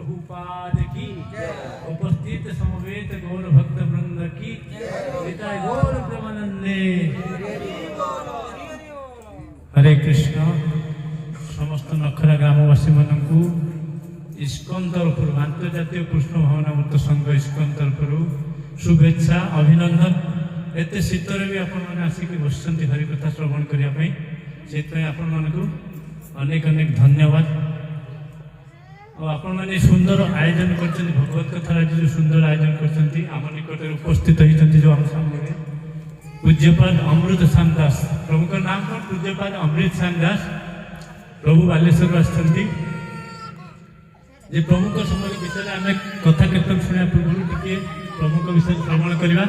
प्रभुपाद की, उपस्थित समवेत गौर भक्त वृंद की, निताय गौर प्रेमानंदे। हरे कृष्ण। समस्त नखरा ग्रामवासी मानू इस्कन तरफ आंतर्जातीय कृष्ण भावनामृत संघ इस्कन तरफ शुभेच्छा अभिनंदन। एत शीतर भी आपण आसिक बसुँच हरिकथा श्रवण करने से आपण मानक अनेक अनेक धन्यवाद। आपण मैंने सुंदर आयोजन कर भगवत कथार आज जो सुंदर आयोजन कर आम निकट उपस्थित होती जो आम सामने पूज्यपाद अमृत शान दास प्रभु का नाम कौन? पूज्यपाद अमृत शान दास प्रभु बालेश्वर आसती। प्रभु समय विषय आम कथा कीर्तन शुणा पूर्व टे प्रभु विषय श्रवण करवा।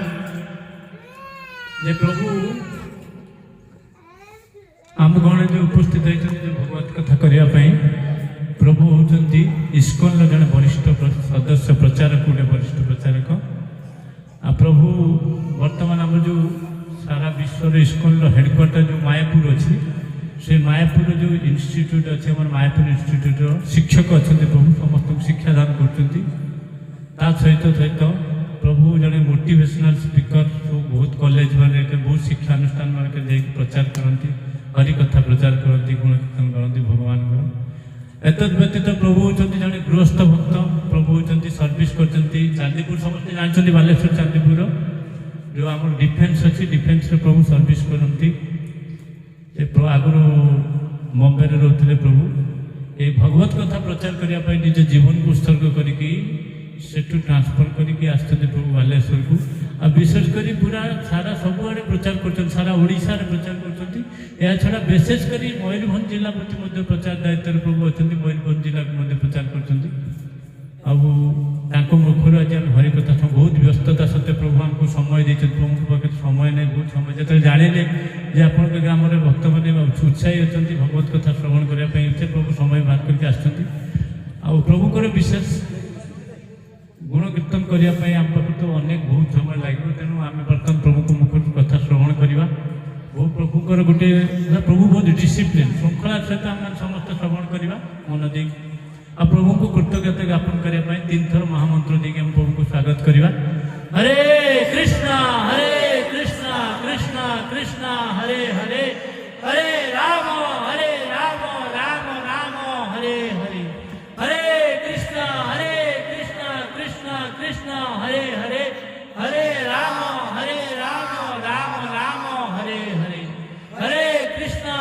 प्रभु आम गण जो उपस्थित होती भगवत कथा करने प्रभु होती इस्कन जड़े वरिष्ठ सदस्य प्रचारक गोटे वरिष्ठ प्रचारक। आ प्रभु वर्तमान आम जो सारा विश्व इस्कन हेडक्वार्टर जो मायापुर अच्छी से मायापुर जो इंस्टीट्यूट अच्छे मायापुर इंस्टीट्यूट शिक्षक अच्छा प्रभु समस्त शिक्षादान कर सहित सहित प्रभु जड़े मोटिवेशनल स्पीकर सब बहुत कॉलेज माने बहुत शिक्षानुष्ठान मान प्रचार करती हरिकथा प्रचार करती गुण कीर्तन करती भगवान एत व्यतीत प्रभु होती जड़े गृहस्थ भक्त प्रभु होती सर्विस कर चांदीपुर समस्त जानते बालेश्वर चांदीपुर जो आम डिफेन्स अच्छी डिफेन्स प्रभु सर्विस करती आगुरी बम्बे रोते प्रभु ये भगवत कथा प्रचार करने निज जीवन को उत्सर्ग करके सेठू ट्रांसफर करके आसते प्रभु बालेश्वर को आ विशेषकर पूरा सारा सबुआड़े प्रचार कर सारा ओडिशा रे प्रचार कर छड़ा विशेषकर मयूरभंज जिला प्रति प्रचार दायित्व प्रभु अच्छा मयूरभंज जिला को प्रचार कर मुखर आज हरिकथा बहुत व्यस्तता सत्वे प्रभु आमको समय देते प्रभु पाखे समय नहीं बहुत समय जो जाने आप ग्राम में भक्त मैंने उत्साही अच्छा भगवत कथा श्रवण करने प्रभु समय बाहर करके आभुकर विशेष गुण कीर्तन करने आम पाख तो अनेक बहुत समय लगे तेणु आम बर्तमान प्रभु को मुख कथा श्रवण करवा वो प्रभुकर गोटे प्रभु बहुत डिसिप्लिन श्रृंखला सहित आम समस्त श्रवण करवा मन दे आ प्रभु को कृतज्ञता ज्ञापन करने 3 थर महामंत्र देके हम प्रभु को स्वागत करवा। हरे कृष्णा कृष्णा कृष्णा हरे हरे हरे राम राम राम हरे हरे हरे कृष्णा कृष्णा कृष्णा हरे हरे हरे राम राम राम हरे हरे हरे कृष्णा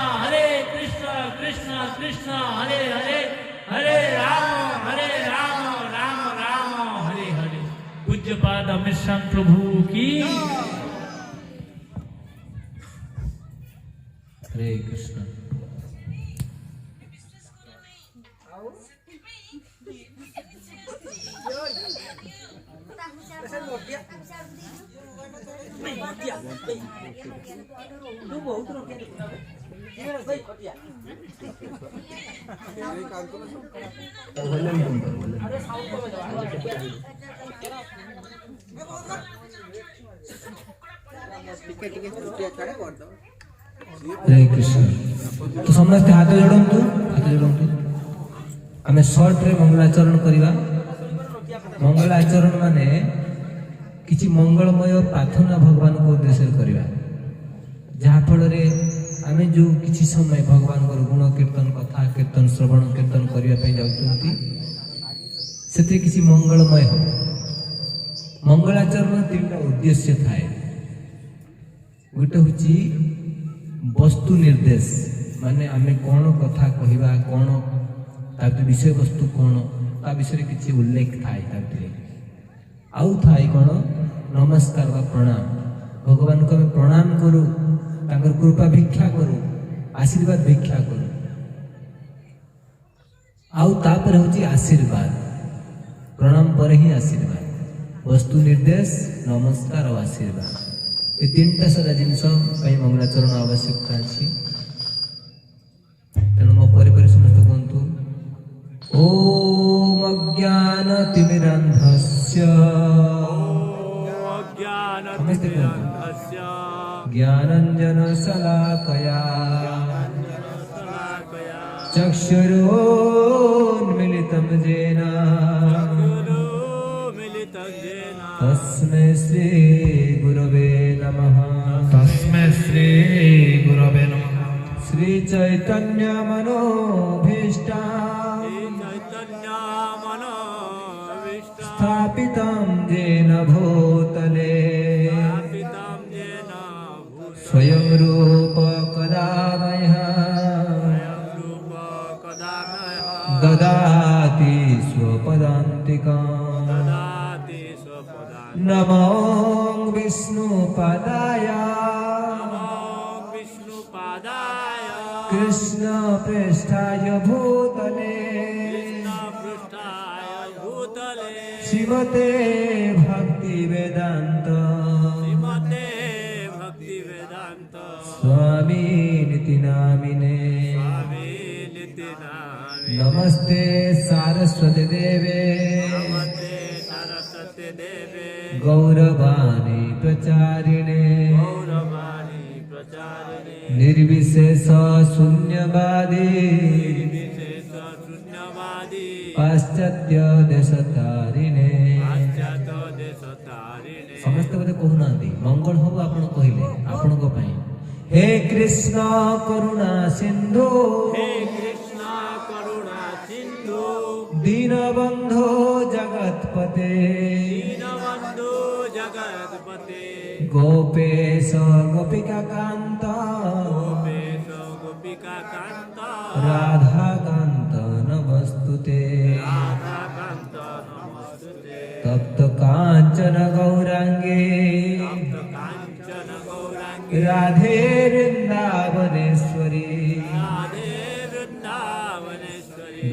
कृष्णा कृष्णा हरे हरे हरे राम राम हरे हरे। पूज्यपाद अमित शान प्रभु की हरे कृष्ण। हरे कृष्ण। तो समस्त हाथ जोड़तु आम सर्ट रे मंगलाचरण करवा। मंगलाचरण माने किछि मंगलमय प्रार्थना भगवान को उद्देश्य करवा जहाँ फल आम जो किछि समय भगवान गुण कीर्तन कथा कीर्तन श्रवण कीर्तन करने जाऊँगी से किसी मंगलमय हो। मंगलाचरण 3टा उद्देश्य थाए। गोटे हूँ वस्तु निर्देश माने आम कौन कथा कहवा कौन विषय वस्तु कौन ता विषय किसी उल्लेख थाए। आउ थाए कौन नमस्कार व प्रणाम भगवान को आम प्रणाम करूँ कृपा भिक्षा करूँ आशीर्वाद भिक्षा करूँ। आउ तापर हूँ आशीर्वाद प्रणाम पर ही आशीर्वाद वस्तु निर्देश नमस्कार और आशीर्वाद ये 3टा सारा जिनस मंगलाचरण आवश्यकता अच्छी। तेणु मो परिवार समस्त कहतु ओम अज्ञानतिमिरान्धस्य ज्ञानाञ्जनशलाकया चक्षुरोन्मिलितं येन तस्मै श्री गुरवे नमः। तस्मै श्री गुरवे नमः। श्री चैतन्य मनोभीष्टं स्थापितं येन भूतले स्वयं रूप कदा मह्यं ददाति स्वपदान्तिकम्। नमो विष्णुपादाय कृष्ण पृष्ठाय भूतले श्रीमते भक्तिवेदान्त स्वामी निति नामिने। नमस्ते सारस्वती देवे गौरवाणी प्रचारिणे निर्विशेष शून्यवादी पाश्चात्य देशतारिणे। समस्त बोधे कहूना मंगल हम आप कहले आपण हे कृष्ण करुणा सिंधु दीनबंधो जगतपते गोपेश गोपिका कांत राधा कांत नमस्तुते। तप्त कांचन गौरांगे राधे वृंदावनेश्वरी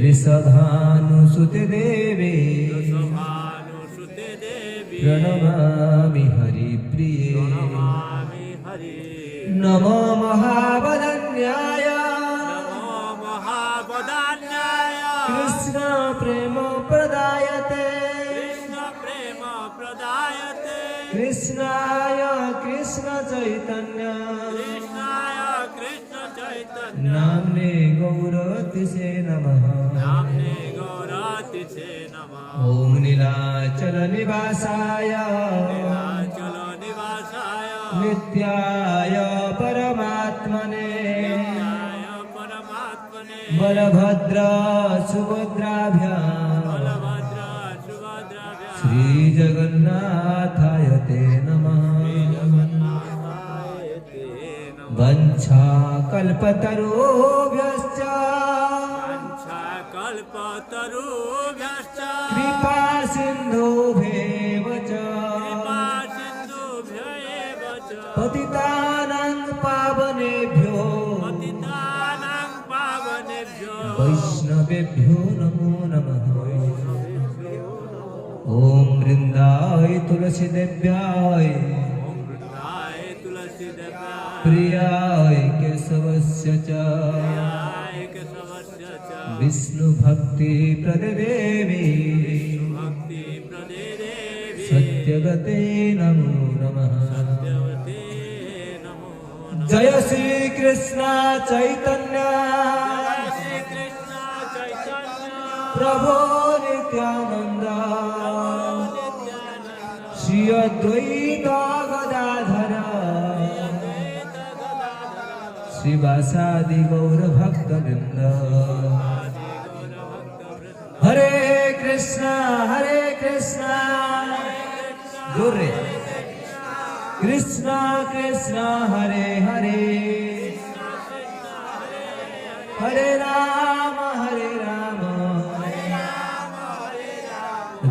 वृषभानुसुते देवी प्रणमामि हरिप्रिये। नमो महावदन्याय कृष्ण प्रेम प्रदायते कृष्णाय कृष्ण चैतन्य नाम्ने गौरतिसे नमः। ओम नीलाचल निवासाय नित्याय परमात्मने बलभद्र सुभद्राभ्यां श्री जगन्नाथाय ते नमः। वंशा कल्पतरुभ्यश्च कृपा सिन्धुभ्येव च पतितानां पावनेभ्यो वैष्णवेभ्यो नमो नमः। ओम वृंदाय तुलसी देव्याय प्रियाय केशवस्य च विष्णु भक्ति प्रदेवी सत्यगते नमो नमः। जय श्री कृष्ण चैतन्य प्रभु नित्यानंद श्री अद्वैत गदाधर श्रीवासादि गौर भक्त वृंद। हरे कृष्णा जोरे कृष्णा कृष्णा हरे हरे हरे राम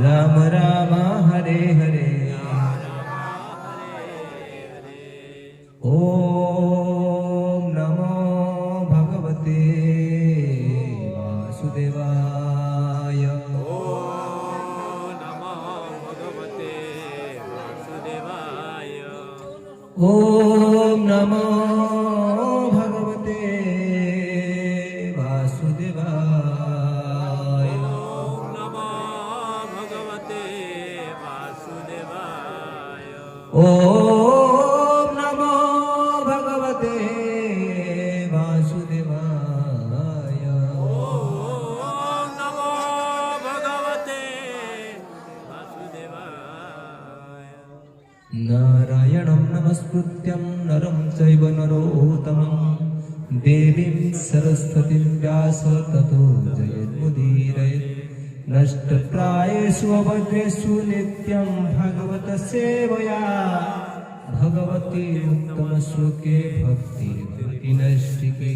राम राम हरे हरे। ओम नमो भगवते वासुदेवाय। ओम नमो भगवते वासुदेवाय। संस्कृत्यं नरं चैव नरोत्तमं देवीं सरस्वतीं व्यास ततो जयमुदीरयेत् नष्टप्रायेषु अभद्रेषु नित्यं भगवत सेवया भगवती उत्तमश्लोके भक्तिर्भवति नैष्टिके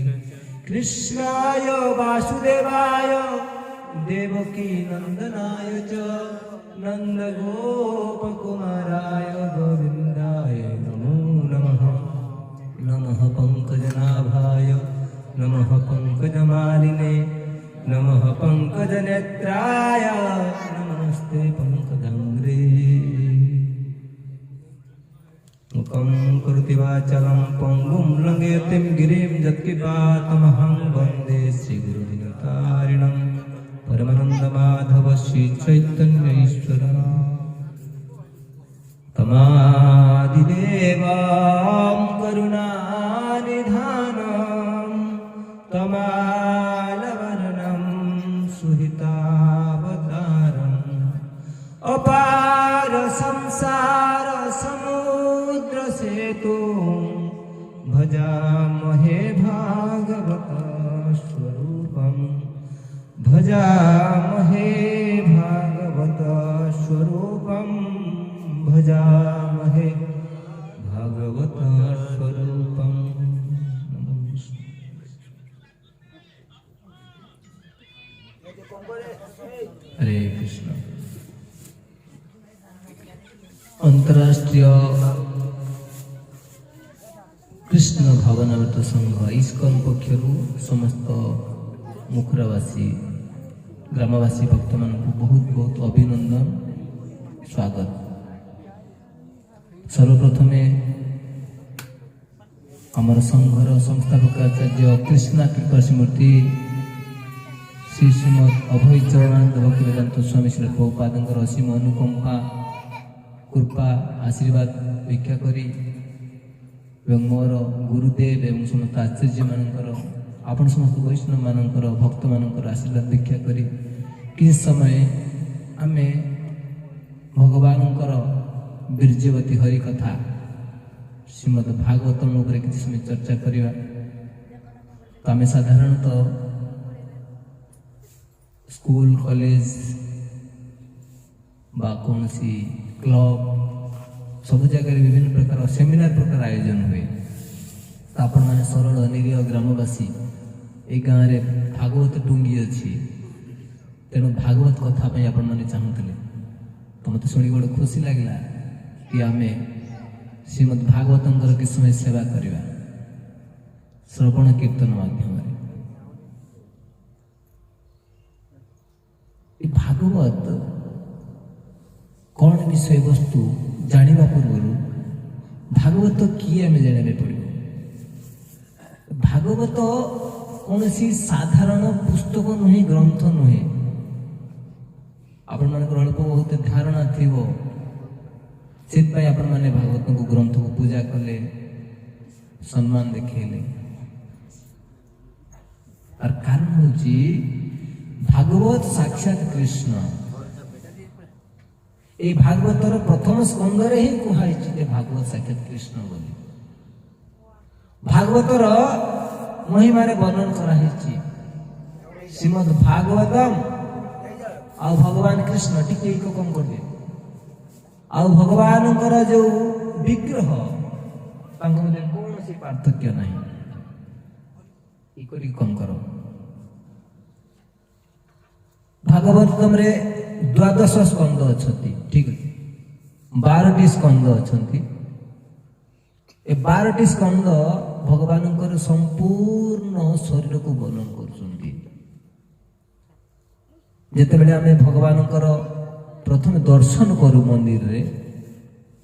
कृष्णाय वासुदेवाय देवकी नंदनाय च नन्दगोपकुमाराय गोविन्दाय नमो नमः नमः पंकजनाभाय नमः पंकजमालिने नमः पंकजनेत्राय नमस्ते पंकजाङ्घ्रे मुखं करोति वाचालं पङ्गुं लङ्घयतिं गिरिं यत्कृपातमहं वन्दे श्रीगुरुदिनतारिणं परमानन्दमाधव श्रीचैतन्यईश्वरं तमादिदेवां करुणानिधानं तमालवर्णं सुहितावतारम् अपार संसार समुद्र सेतु भजामहे भागवत स्वरूपं भजामहे भागवत स्वरूपं भजामहे भागवत स्वरूपं हरे कृष्ण। अंतरराष्ट्रीय कृष्ण भावनामृत संघ इस्कन पक्षर समस्त मुखरावासी ग्रामवासी भक्त मान बहुत बहुत अभिनंदन स्वागत। सर्वप्रथमे आमर संघर संस्थापक आचार्य कृष्णा कृपा स्मृति श्री श्रीमद अभय चरणानंद भक्ति वेदांत स्वामी श्री प्रभुपादंकर असीम अनुकंपा कृपा आशीर्वाद भिक्षा करी मोर गुरुदेव एवं समस्त आचार्य मानकर आपण समस्त वैष्णव मानकर भक्त मानकर आशीर्वाद भिक्षा करी किसी समय आमे भगवानकर बीर्जवती हरि कथा श्रीमद भागवतम उपरे किसी समय चर्चा करिवा। तो आमे साधारणतः स्कूल कॉलेज बा कौन सी क्लब सब जगह विभिन्न प्रकार सेमिनार प्रकार आयोजन हुए। तो आपण मैंने सरल निरीह ग्रामवासी ए गाँव रे भागवत टुंगी अच्छी तेणु भागवत कथा आपण मैंने चाहूले तो मत शुणी गोटे खुशी लगला कि आमे श्रीमद भागवतंकर किस समय सेवा करवा श्रवण कीर्तन माध्यम। भागवत कौन विषय वस्तु जानिबा पूर्व भागवत किए आम जाना पड़ो। भागवत कौन सी साधारण पुस्तक नुहे ग्रंथ नुहे आपण मान अल्प बहुत धारणा थी से आपण मैंने भागवत को ग्रंथ को पूजा कले सम्मान देखेले और कारण हूँ भागवत साक्षात कृष्ण ये भागवतर प्रथम स्कंदरे ही कहुई भागवत साक्षात कृष्ण बोली भागवतर महिमा वर्णन कराई श्रीमद भागवतम आ भगवान कृष्ण टिके कम कर दे आ भगवान जो विग्रह मध्य कौन सी पार्थक्य नहीं कम करो। भागवतम रे द्वादश स्कंद अच्छी ठीक है 12टी स्कंद अच्छा 12टी स्कंद भगवान संपूर्ण शरीर को वर्णन करते आम भगवान प्रथम दर्शन करू मंदिर रे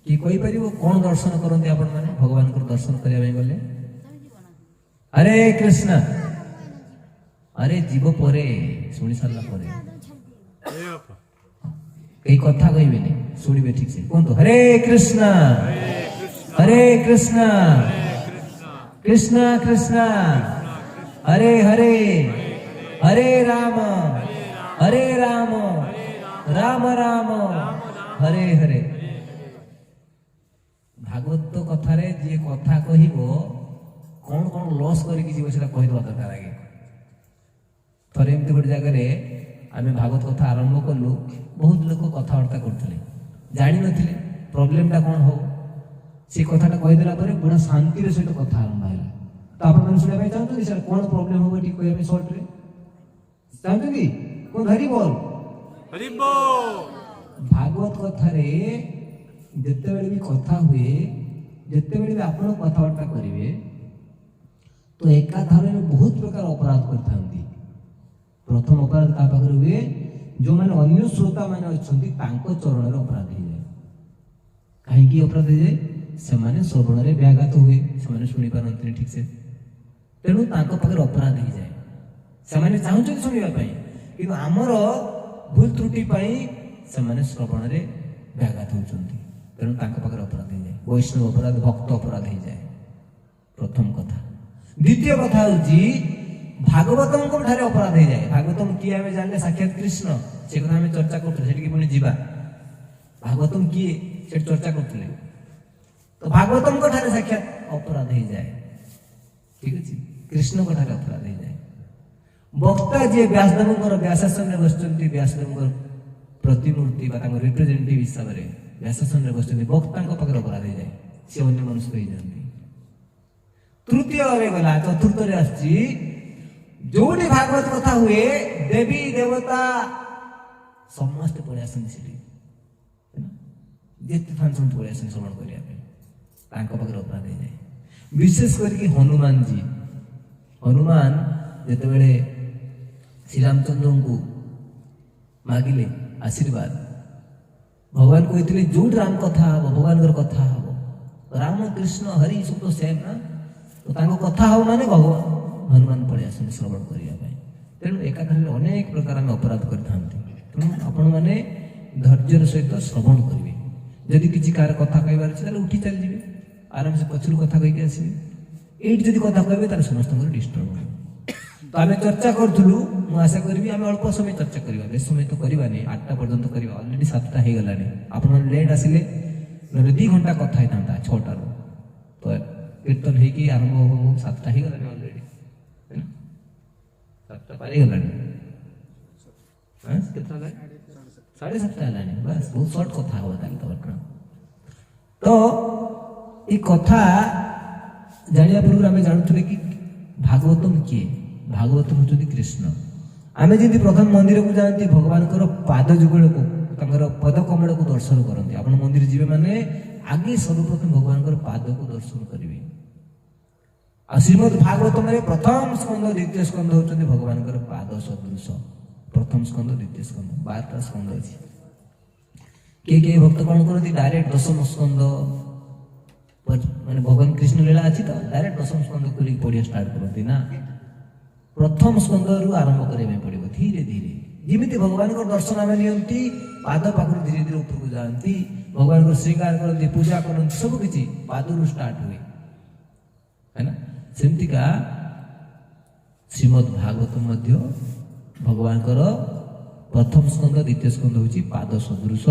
कि पार कौन दर्शन करते आपण मैंने भगवान को दर्शन करने गले हरे कृष्ण अरे जीव परे शुणी सारा पर कई कथा कहबे शुणवे ठीक से कहतु हरे कृष्ण कृष्ण कृष्ण हरे हरे हरे राम राम राम हरे हरे। ଭାଗବତ କଥାରେ ଯିଏ କଥା କହିବ କ'ଣ କ'ଣ ଲସ୍ କରିକି ଯିବ ସେଟା କହିଦେବା ଦରକାର ଆଗେ। ଥରେ ଏମିତି ଗୋଟେ ଜାଗାରେ ଆମେ ଭାଗବତ କଥା ଆରମ୍ଭ କଲୁ, ବହୁତ ଲୋକ କଥାବାର୍ତ୍ତା କରୁଥିଲେ, ଜାଣିନଥିଲେ ପ୍ରୋବ୍ଲେମଟା କ'ଣ ହବ। ସେ କଥାଟା କହିଦେଲା ପରେ ପୁରା ଶାନ୍ତିର ସହିତ କଥା ଆରମ୍ଭ ହେଲା। ତ ଆପଣମାନେ ଶୁଣିବା ପାଇଁ ଚାହୁଁଛନ୍ତି ସାର୍ କ'ଣ ପ୍ରୋବ୍ଲେମ ହବ ଟିକେ କହିବା ପାଇଁ ସର୍ଟରେ ଚାହୁଁଛନ୍ତି? କ'ଣ ଧରି ବଲ ଭାଗବତ କଥାରେ ଯେତେବେଳେ ବି କଥା ହୁଏ, ଯେତେବେଳେ ବି ଆପଣ କଥାବାର୍ତ୍ତା କରିବେ ତ ଏକାଥରରେ ବହୁତ ପ୍ରକାର ଅପରାଧ କରିଥାନ୍ତି। ପ୍ରଥମ ଅପରାଧ କାହା ପାଖରେ ହୁଏ? ଯେଉଁମାନେ ଅନ୍ୟ ଶ୍ରୋତା ମାନେ ଅଛନ୍ତି ତାଙ୍କ ଚରଣରେ ଅପରାଧ ହେଇଯାଏ। କାହିଁକି ଅପରାଧ ହେଇଯାଏ? ସେମାନେ ଶ୍ରବଣରେ ବ୍ୟାଘାତ ହୁଏ, ସେମାନେ ଶୁଣିପାରନ୍ତିନି ଠିକ ସେ, ତେଣୁ ତାଙ୍କ ପାଖରେ ଅପରାଧ ହେଇଯାଏ। ସେମାନେ ଚାହୁଁଛନ୍ତି ଶୁଣିବା ପାଇଁ, କିନ୍ତୁ ଆମର ଭୁଲ ତ୍ରୁଟି ପାଇଁ ସେମାନେ ଶ୍ରବଣରେ ବ୍ୟାଘାତ ହେଉଛନ୍ତି, ତେଣୁ ତାଙ୍କ ପାଖରେ ଅପରାଧ ହେଇଯାଏ। ବୈଷ୍ଣବ ଅପରାଧ, ଭକ୍ତ ଅପରାଧ ହେଇଯାଏ, ପ୍ରଥମ କଥା। ଦ୍ୱିତୀୟ କଥା ହେଉଛି ଭାଗବତଙ୍କ ଠାରେ ଅପରାଧ ହେଇଯାଏ। ଭାଗବତମ କିଏ ଆମେ ଜାଣିଲେ ସାକ୍ଷାତ କୃଷ୍ଣ, ସେ କଥା ଆମେ ଚର୍ଚ୍ଚା କରୁଥିଲେ, ସେଠିକି ପୁଣି ଯିବା। ଭାଗବତମ କିଏ ସେଠି ଚର୍ଚ୍ଚା କରୁଥିଲେ, ତ ଭାଗବତଙ୍କ ଠାରେ ସାକ୍ଷାତ ଅପରାଧ ହେଇଯାଏ, ଠିକ ଅଛି। କୃଷ୍ଣଙ୍କ ଠାରେ ଅପରାଧ ହେଇଯାଏ। ବକ୍ତା ଯିଏ ବ୍ୟାସଦେବଙ୍କର ବ୍ୟାସାସନରେ ବସିଛନ୍ତି, ବ୍ୟାସଦେବଙ୍କର ପ୍ରତିମୂର୍ତ୍ତି ବା ତାଙ୍କ ରିପ୍ରେଜେଣ୍ଟେଟିଭ ହିସାବରେ ବ୍ୟାସାସନରେ ବସିଛନ୍ତି, ବକ୍ତାଙ୍କ ପାଖରେ ଅପରାଧ ହେଇଯାଏ, ସେ ଅନ୍ୟ ମନୁଷ୍ୟ ହେଇଯାନ୍ତି। ତୃତୀୟରେ ଗଲା, ଚତୁର୍ଥରେ ଆସିଛି ଯୋଉଠି ଭାଗବତ କଥା ହୁଏ ଦେବୀ ଦେବତା ସମସ୍ତେ ପଳେଇ ଆସନ୍ତି ସେଠି, ଯେତେ ଥାନ୍ତି ପଳେଇ ଆସନ୍ତି ଶ୍ରବଣ କରିବା ପାଇଁ, ତାଙ୍କ ପାଖରେ ଅପରାଧ ହେଇଯାଏ। ବିଶେଷ କରିକି ହନୁମାନଜୀ, ହନୁମାନ ଯେତେବେଳେ ଶ୍ରୀରାମଚନ୍ଦ୍ରଙ୍କୁ ମାଗିଲେ ଆଶୀର୍ବାଦ, ଭଗବାନ କହିଥିଲେ ଯୋଉଠି ରାମ କଥା ହବ ଭଗବାନଙ୍କର କଥା ହବ, ରାମ କୃଷ୍ଣ ହରି ସବୁ ସେମ୍ ନା, ତ ତାଙ୍କ କଥା ହବ ମାନେ ଭଗବାନ ହନୁମାନ ପଳେଇ ଆସନ୍ତି ଶ୍ରବଣ କରିବା ପାଇଁ। ତେଣୁ ଏକାଥରେ ଅନେକ ପ୍ରକାର ଆମେ ଅପରାଧ କରିଥାନ୍ତି। ତେଣୁ ଆପଣମାନେ ଧୈର୍ଯ୍ୟର ସହିତ ଶ୍ରବଣ କରିବେ। ଯଦି କିଛି କାହାର କଥା କହିବାର ଅଛି ତାହେଲେ ଉଠି ଚାଲିଯିବେ, ଆରାମସେ ପଛରୁ କଥା କହିକି ଆସିବେ। ଏଇଠି ଯଦି କଥା କହିବେ ତାହେଲେ ସମସ୍ତଙ୍କର ଡିଷ୍ଟର୍ବ ହେବ। ତ ଆମେ ଚର୍ଚ୍ଚା କରୁଥିଲୁ, ମୁଁ ଆଶା କରିବି ଆମେ ଅଳ୍ପ ସମୟ ଚର୍ଚ୍ଚା କରିବା, ବେଶ ସମୟ ତ କରିବାନି, 8ଟା ପର୍ଯ୍ୟନ୍ତ କରିବା। ଅଲରେଡି 7ଟା ହେଇଗଲାଣି, ଆପଣମାନେ ଲେଟ୍ ଆସିଲେ ନହେଲେ 2 ଘଣ୍ଟା କଥା ହେଇଥାନ୍ତା 6ଟାରୁ, ତ କୀର୍ତ୍ତନ ହେଇକି ଆରମ୍ଭ ହବ 7ଟା ହେଇଗଲାଣି ଅଲରେଡି, 7ଟା ପାରିଗଲାଣି, କେତେ ହେଲାଣି? 7:30 ହେଲାଣି। ବାସ୍ ବହୁତ ସର୍ଟ କଥା ହବ ତାହେଲେ ତ ବର୍ତ୍ତମାନ। ତ ଏ କଥା ଜାଣିବା ପୂର୍ବରୁ ଆମେ ଜାଣୁଥିଲେ କି ଭାଗବତମ କିଏ? ଭାଗବତ ହେଉଛନ୍ତି କୃଷ୍ଣ। ଆମେ ଯେମିତି ପ୍ରଥମ ମନ୍ଦିରକୁ ଯାଆନ୍ତି ଭଗବାନଙ୍କର ପାଦ ଯୁଗଳକୁ, ତାଙ୍କର ପଦ କମଳକୁ ଦର୍ଶନ କରନ୍ତି। ଆପଣ ମନ୍ଦିର ଯିବେ ମାନେ ଆଗେ ସର୍ବପ୍ରଥମ ଭଗବାନଙ୍କର ପାଦକୁ ଦର୍ଶନ କରିବେ। ଆଉ ଶ୍ରୀମଦ୍ ଭାଗବତମରେ ପ୍ରଥମ ସ୍କନ୍ଧ ଦ୍ୱିତୀୟ ସ୍କନ୍ଧ ହେଉଛନ୍ତି ଭଗବାନଙ୍କର ପାଦ ସଦୃଶ। ପ୍ରଥମ ସ୍କନ୍ଧ ଦ୍ୱିତୀୟ ସ୍କନ୍ଧ 12ଟା ସ୍କନ୍ଧ ଅଛି। କିଏ ଭକ୍ତ କ'ଣ କରନ୍ତି, ଡାଇରେକ୍ଟ ଦଶମ ସ୍କନ୍ଧ ମାନେ ଭଗବାନ କୃଷ୍ଣ ଲୀଳା ଅଛି ତ ଡାଇରେକ୍ଟ ଦଶମ ସ୍କନ୍ଧ ଖୋଲିକି ପଢିବା ଷ୍ଟାର୍ଟ କରନ୍ତି ନା, ପ୍ରଥମ ସ୍କନ୍ଧରୁ ଆରମ୍ଭ କରିବା ପାଇଁ ପଡିବ। ଧୀରେ ଧୀରେ ଯେମିତି ଭଗବାନଙ୍କର ଦର୍ଶନ ଆମେ ନିଅନ୍ତି, ପାଦ ପାଖରୁ ଧୀରେ ଧୀରେ ଉପରକୁ ଯାଆନ୍ତି, ଭଗବାନଙ୍କର ଶ୍ରୀକାର କରନ୍ତି, ପୂଜା କରନ୍ତି, ସବୁ କିଛି ପାଦରୁ ଷ୍ଟାର୍ଟ ହୁଏ, ହେଲା। ସେମିତିକା ଶ୍ରୀମଦ୍ ଭାଗବତ ମଧ୍ୟ ଭଗବାନଙ୍କର ପ୍ରଥମ ସ୍କନ୍ଧ ଦ୍ୱିତୀୟ ସ୍କନ୍ଧ ହେଉଛି ପାଦ ସଦୃଶ।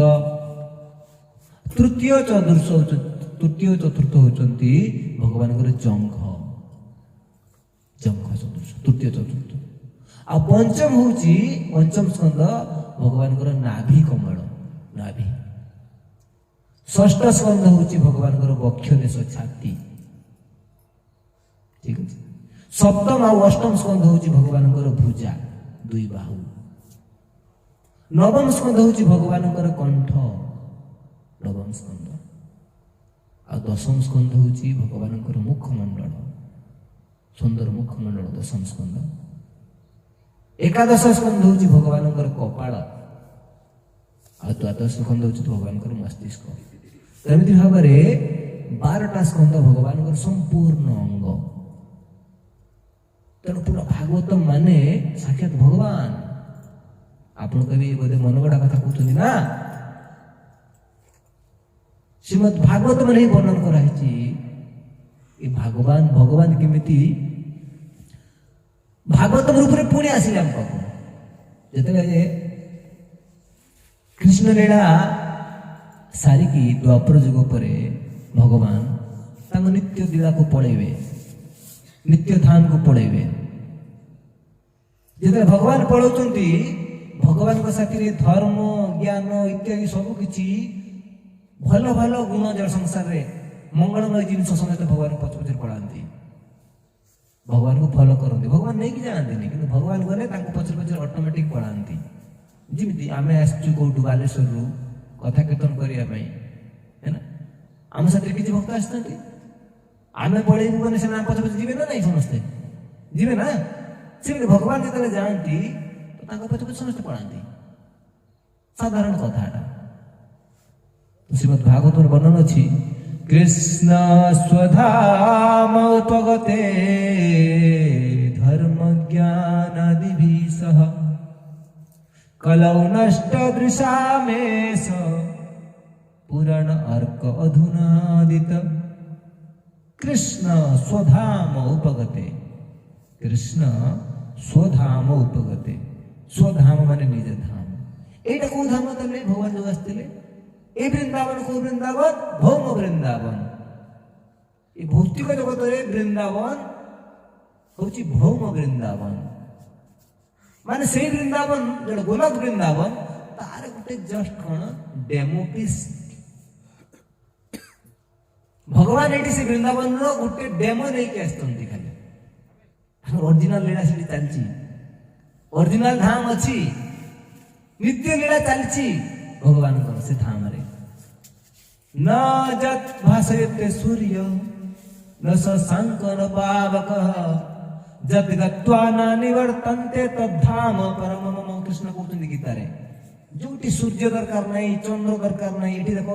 ତୃତୀୟ ଚତୁର୍ଥ ହେଉଛନ୍ତି ଭଗବାନଙ୍କର ଜଙ୍ଘ ସଦୃଶ, ତୃତୀୟ ଚତୁର୍ଥ। ଆଉ ପଞ୍ଚମ ହେଉଛି ପଞ୍ଚମ ସ୍କନ୍ଧ ଭଗବାନଙ୍କର ନାଭି କମଳ, ନାଭି। ଷଷ୍ଠ ସ୍କନ୍ଧ ହେଉଛି ଭଗବାନଙ୍କର ବକ୍ଷ ଦେଶ, ଛାତି, ଠିକ ଅଛି। ସପ୍ତମ ଆଉ ଅଷ୍ଟମ ସ୍କନ୍ଧ ହେଉଛି ଭଗବାନଙ୍କର ଭୁଜା, 2 ବାହୁ। ନବମ ସ୍କନ୍ଧ ହେଉଛି ଭଗବାନଙ୍କର କଣ୍ଠ, ନବମ ସ୍କନ୍ଧ। ଆଉ ଦଶମ ସ୍କନ୍ଧ ହେଉଛି ଭଗବାନଙ୍କର ମୁଖମଣ୍ଡଳ, ସୁନ୍ଦର ମୁଖମଣ୍ଡଳ, ଦଶମ ସ୍କନ୍ଧ। ଏକାଦଶ ସ୍କନ୍ଧ ହେଉଛି ଭଗବାନଙ୍କର କପାଳ, ଆଉ ଦ୍ୱାଦଶ ସ୍କନ୍ଧ ହେଉଛି ଭଗବାନଙ୍କର ମସ୍ତିଷ୍କ। ଏମିତି ଭାବରେ 12ଟା ସ୍କନ୍ଧ ଭଗବାନଙ୍କର ସମ୍ପୂର୍ଣ୍ଣ ଅଙ୍ଗ। ତେଣୁ ପୁରା ଭାଗବତ ମାନେ ସାକ୍ଷାତ ଭଗବାନ। ଆପଣ କହିବେ ବୋଧେ ମନଗଢା କଥା କହୁଛନ୍ତି ନା, ଶ୍ରୀମଦ୍ ଭାଗବତ ମାନେ ହିଁ ବର୍ଣ୍ଣନ କରାହେଇଛି ଏ ଭଗବାନ କେମିତି ଭାଗବତ ରୂପରେ ପୁଣି ଆସିଲେ ଆମ ପାଖକୁ। ଯେତେବେଳେ କୃଷ୍ଣ ଲୀଳା ସାରିକି ଦ୍ୱାପର ଯୁଗ ପରେ ଭଗବାନ ତାଙ୍କ ନିତ୍ୟ ଲୀଳାକୁ ପଳେଇବେ, ନିତ୍ୟ ଧାମକୁ ପଳେଇବେ। ଯେତେବେଳେ ଭଗବାନ ପଳାଉଛନ୍ତି, ଭଗବାନଙ୍କ ସାଥିରେ ଧର୍ମ ଜ୍ଞାନ ଇତ୍ୟାଦି ସବୁ କିଛି ଭଲ ଭଲ ଗୁଣ ଜଳ ସଂସାରରେ ମଙ୍ଗଳମୟ ଜିନିଷ ସମେତ ଭଗବାନଙ୍କ ପଛ ପଛରେ ପଳାନ୍ତି, ଭଗବାନଙ୍କୁ ଫଲୋ କରନ୍ତି। ଭଗବାନ ନେଇକି ଯାଆନ୍ତିନି, କିନ୍ତୁ ଭଗବାନ ଗଲେ ତାଙ୍କୁ ପଛରେ ପଛରେ ଅଟୋମେଟିକ୍ ପଳାନ୍ତି। ଯେମିତି ଆମେ ଆସିଛୁ କୋଉଠୁ, ବାଲେଶ୍ୱରରୁ କଥା କୀର୍ତ୍ତନ କରିବା ପାଇଁ, ହେଲା, ଆମ ସାଥିରେ କିଛି ଭକ୍ତ ଆସିଥାନ୍ତି, ଆମେ ପଳେଇବୁ ମାନେ ସେମାନେ ଆମ ପଛ ପଛେ ଯିବେ ନା ନାଇଁ? ସମସ୍ତେ ଯିବେ ନା। ସେମିତି ଭଗବାନ ଯେତେବେଳେ ଯାଆନ୍ତି ତ ତାଙ୍କ ପଛ ପଛେ ସମସ୍ତେ ପଳାନ୍ତି, ସାଧାରଣ କଥା ଏଟା। ଶ୍ରୀମଦ୍ ଭାଗବତର ବର୍ଣ୍ଣନ ଅଛି, କୃଷ୍ଣ ସ୍ୱଧାମ ଉପଗତେ ଧର୍ମ ଜ୍ଞାନାଦିଭି ସହ କଲୌ ନଷ୍ଟ ଦୃଶାମେଶ ପୁରାଣ ଅର୍କ ଅଧୁନାଦିତ। କୃଷ୍ଣ ସ୍ୱଧାମ ଉପଗତେ, କୃଷ୍ଣ ସ୍ୱଧାମ ଉପଗତେ। ସ୍ୱଧାମ ମାନେ ନିଜ ଧାମ। এইটা কোন ধাম? তাহলে ভগবান যোগ আসছিলে এই বৃন্দাবন। কোন বৃন্দাবন? ভৌম বৃন্দাবন। এই ভৌতিক জগতের বৃন্দাবন হচ্ছে ভৌম বৃন্দাবন, মানে সেই বৃন্দাবন যেটা গোলক বৃন্দাবন, তার গোটে জস্ট কোন ডেমো পিস। ভগবান এটি সে বৃন্দাবন গোটে ডেমো নেইকি আসছেন। খালি অরিজিনাল লীলা সেটি চালছি, অরিজিনাল ধাম ଅଛି, ନିତ୍ୟ ଲୀଳା ଚାଲିଛି ଭଗବାନଙ୍କର ସେ ଧାମରେ। ନ ଯତ୍ ଭାସୟତେ ସୂର୍ଯ୍ୟ ନ ଶଶାଙ୍କ ନ ପାବକ ଯତ୍ ଗତ୍ୱା ନ ନିବର୍ତ୍ତନ୍ତେ ତଦ୍ଧାମ ପରମ ମମ। କୃଷ୍ଣ କହୁଛନ୍ତି ଗୀତାରେ, ଯୋଉଠି ସୂର୍ଯ୍ୟ ଦରକାର ନାହିଁ, ଚନ୍ଦ୍ର ଦରକାର ନାହିଁ। ଏଠି ଦେଖ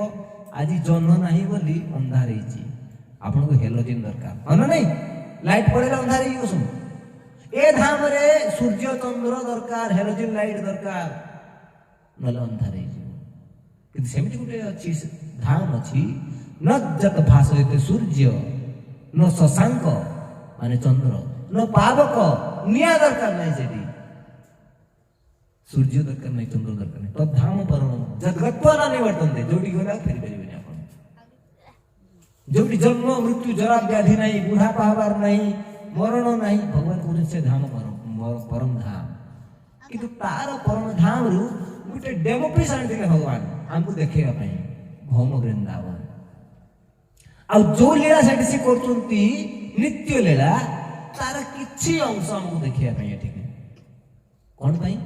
ଆଜି ଜହ୍ନ ନାହିଁ ବୋଲି ଅନ୍ଧାର ହେଇଛି, ଆପଣଙ୍କୁ ହେଲୋଜିନ୍ ଦରକାର, ହଁ ନା ନାଇଁ? ଲାଇଟ୍ ପଳେଇଲେ ଅନ୍ଧାର ହେଇଯିବ ସବୁ। ଏ ଧାମରେ ସୂର୍ଯ୍ୟ ଚନ୍ଦ୍ର ଦରକାର, ହେଲୋଜିନ୍ ଲାଇଟ୍ ଦରକାର, ନହେଲେ ଅନ୍ଧାର ହେଇଯିବ। କିନ୍ତୁ ସେମିତି ଗୋଟେ ଅଛି ଧାମ ଅଛି, ନ ଯତ୍ ଭାସୟତେ ସୂର୍ଯ୍ୟ ନ ଶଶାଙ୍କ ମାନେ ଚନ୍ଦ୍ର ନ ପାବକ, ନିଆଁ ଦରକାର ନାହିଁ ସେଠି, ସୂର୍ଯ୍ୟ ଦରକାର ନାହିଁ, ଚନ୍ଦ୍ର ଦରକାର ନାହିଁ। ତଦ୍ଧାମ ପରମ ଯତ୍ ଗତ୍ୱା ନ ନିବର୍ତ୍ତନ୍ତେ, ଯୋଉଠି ଗଲେ ଆଉ ଫେରିପାରିବେନି ଆପଣ। ଯୋଉଠି ଜନ୍ମ ମୃତ୍ୟୁ ଜରା ବ୍ୟାଧି ନାହିଁ, ବୁଢାପା ହବାର ନାହିଁ, ମରଣ ନାହିଁ, ଭଗବାନ କହୁଛନ୍ତି ସେ ଧାମ ପରମ ଧାମ। କିନ୍ତୁ ତାର ପରମ ଧାମରୁ ଗୋଟେ ଡେମୋ ପିସ୍ ଆଣିଥିଲେ ଭଗବାନ ଆମକୁ ଦେଖେଇବା ପାଇଁ, ଭୌମ ବୃନ୍ଦାବନ। ଆଉ ଯୋଉ ଲୀଳା ସେଠି ସେ କରୁଛନ୍ତି ନିତ୍ୟ ଲୀଳା, ତାର କିଛି ଅଂଶ ଆମକୁ ଦେଖେଇବା ପାଇଁ ଏଠିକି। କଣ ପାଇଁ?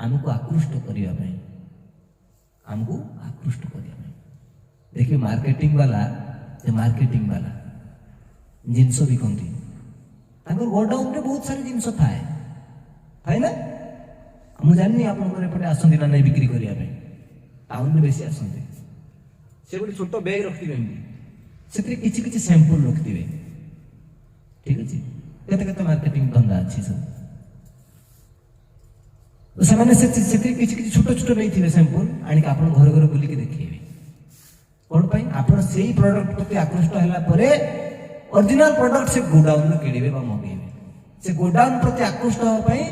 ଆମକୁ ଆକୃଷ୍ଟ କରିବା ପାଇଁ, ଆମକୁ ଆକୃଷ୍ଟ କରିବା ପାଇଁ। ଦେଖିବେ ମାର୍କେଟିଂ ବାଲା, ସେ ମାର୍କେଟିଂ ବାଲା ଜିନିଷ ବିକନ୍ତି, ତାଙ୍କର ଗୋଡାଉନରେ ବହୁତ ସାରା ଜିନିଷ ଥାଏ, ଥାଏ ନା? ମୁଁ ଜାଣିନି ଆପଣଙ୍କର ଏପଟେ ଆସନ୍ତି ନା ନାଇଁ ବିକ୍ରି କରିବା ପାଇଁ? ଟାଉନରେ ବେଶୀ ଆସନ୍ତି। ସେ ଗୋଟେ ଛୋଟ ବ୍ୟାଗ ରଖିଥିବେ, ଏମିତି ସେଥିରେ କିଛି କିଛି ସାମ୍ପଲ ରଖିଥିବେ, ଠିକ ଅଛି? କେତେ କେତେ ମାର୍କେଟିଂ ଧନ୍ଦା ଅଛି ସବୁ। ସେମାନେ ସେଥିରେ କିଛି କିଛି ଛୋଟ ଛୋଟ ନେଇଥିବେ ସାମ୍ପଲ, ଆଣିକି ଆପଣ ଘରେ ଘରେ ବୁଲିକି ଦେଖେଇବେ। କଣ ପାଇଁ? ଆପଣ ସେଇ ପ୍ରଡକ୍ଟ ପ୍ରତି ଆକୃଷ୍ଟ ହେଲା ପରେ ଅରିଜିନାଲ ପ୍ରଡକ୍ଟ ସେ ଗୋଡାଉନରୁ କିଣିବେ ବା ମଗେଇବେ। ସେ ଗୋଡାଉନ ପ୍ରତି ଆକୃଷ୍ଟ ହେବା ପାଇଁ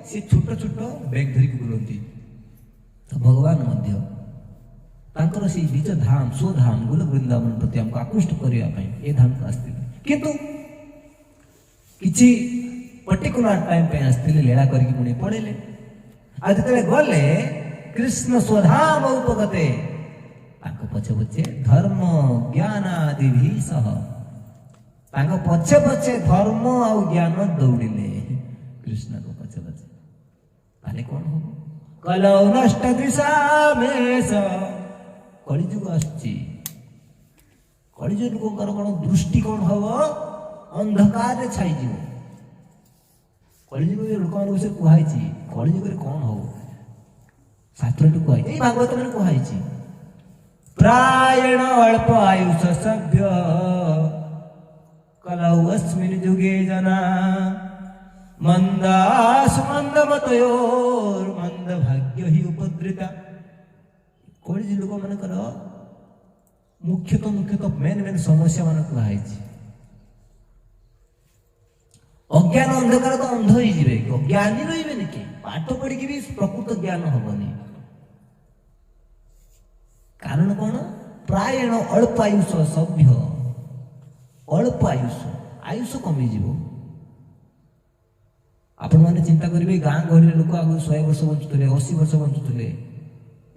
ସେ ଛୋଟ ଛୋଟ ବ୍ୟାଗ ଧରିକି ବୁଲନ୍ତି। ତ ଭଗବାନ ମଧ୍ୟ ତାଙ୍କର ସେଇ ନିଜ ଧାମ ସ୍ୱଧାମ ଗୋଲ ବୃନ୍ଦାବନ ପ୍ରତି ଆମକୁ ଆକୃଷ୍ଟ କରିବା ପାଇଁ ଏ ଧାମକୁ ଆସିଥିଲେ। କିନ୍ତୁ କିଛି ପର୍ଟିକୁଲାର ଟାଇମ ପାଇଁ ଆସିଥିଲେ, ଲୀଳା କରିକି ପୁଣି ପଳେଇଲେ। ଆଉ ଯେତେବେଳେ ଗଲେ କୃଷ୍ଣ ସ୍ୱଧାମ ଉପଗତେ, ତାଙ୍କ ପଛେ ପଛେ ଧର୍ମ ଜ୍ଞାନ ଆଦିଭି ସହ, ତାଙ୍କ ପଛେ ପଛେ ଧର୍ମ ଆଉ ଜ୍ଞାନ ଦୌଡ଼ିଲେ କୃଷ୍ଣଙ୍କ ପଛେ ପଛେ। ତାହେଲେ କଣ ହବ? କଲୌ ନଷ୍ଟ ଦୃଶାମେଶ, କଳିଯୁଗ ଆସୁଛି। କଳିଯୁଗ ଲୋକଙ୍କର କଣ ଦୃଷ୍ଟି କଣ ହବ? ଅନ୍ଧକାରରେ ଛାଇଯିବ। କଳିଯୁଗରେ ଲୋକମାନଙ୍କ ବିଷୟରେ କୁହାଯାଇଛି, କଳିଯୁଗରେ କଣ ହବ? ଶାସ୍ତ୍ରଟି କୁହାଯାଇଛି, ଏଇ ଭାଗବତରେ କୁହାଯାଇଛି, ପ୍ରାୟଣ ଅଳ୍ପ ଆୟୁଷ ସଭ୍ୟ କଲୌ ଅସ୍ମିନ୍ ଯୁଗେ ଜନା ମନ୍ଦାସୁ ମନ୍ଦ ମତୟୋର୍ ମନ୍ଦ ଭାଗ୍ୟ ହି ଉପଦ୍ରିତା। କଳିଯୁଗ ଲୋକମାନଙ୍କର ମୁଖ୍ୟତଃ ମେନ୍ ସମସ୍ୟା ମାନ କୁହାଯାଇଛି। ଅଜ୍ଞାନ ଅନ୍ଧକାର ତ ଅନ୍ଧ ହେଇଯିବେ, ଜ୍ଞାନୀ ରହିବେନି କି? ପାଠ ପଢିକି ବି ପ୍ରକୃତ ଜ୍ଞାନ ହବନି। କାରଣ କଣ? ପ୍ରାୟଣ ଅଳ୍ପ ଆୟୁଷ ସଭ୍ୟ ଅଳ୍ପ ଆୟୁଷ କମିଯିବ। ଆପଣମାନେ ଚିନ୍ତା କରିବେ ଗାଁ ଗହଳିରେ ଲୋକ ଆଗରୁ 100 ବର୍ଷ ବଞ୍ଚୁଥିଲେ, 80 ବର୍ଷ ବଞ୍ଚୁଥିଲେ।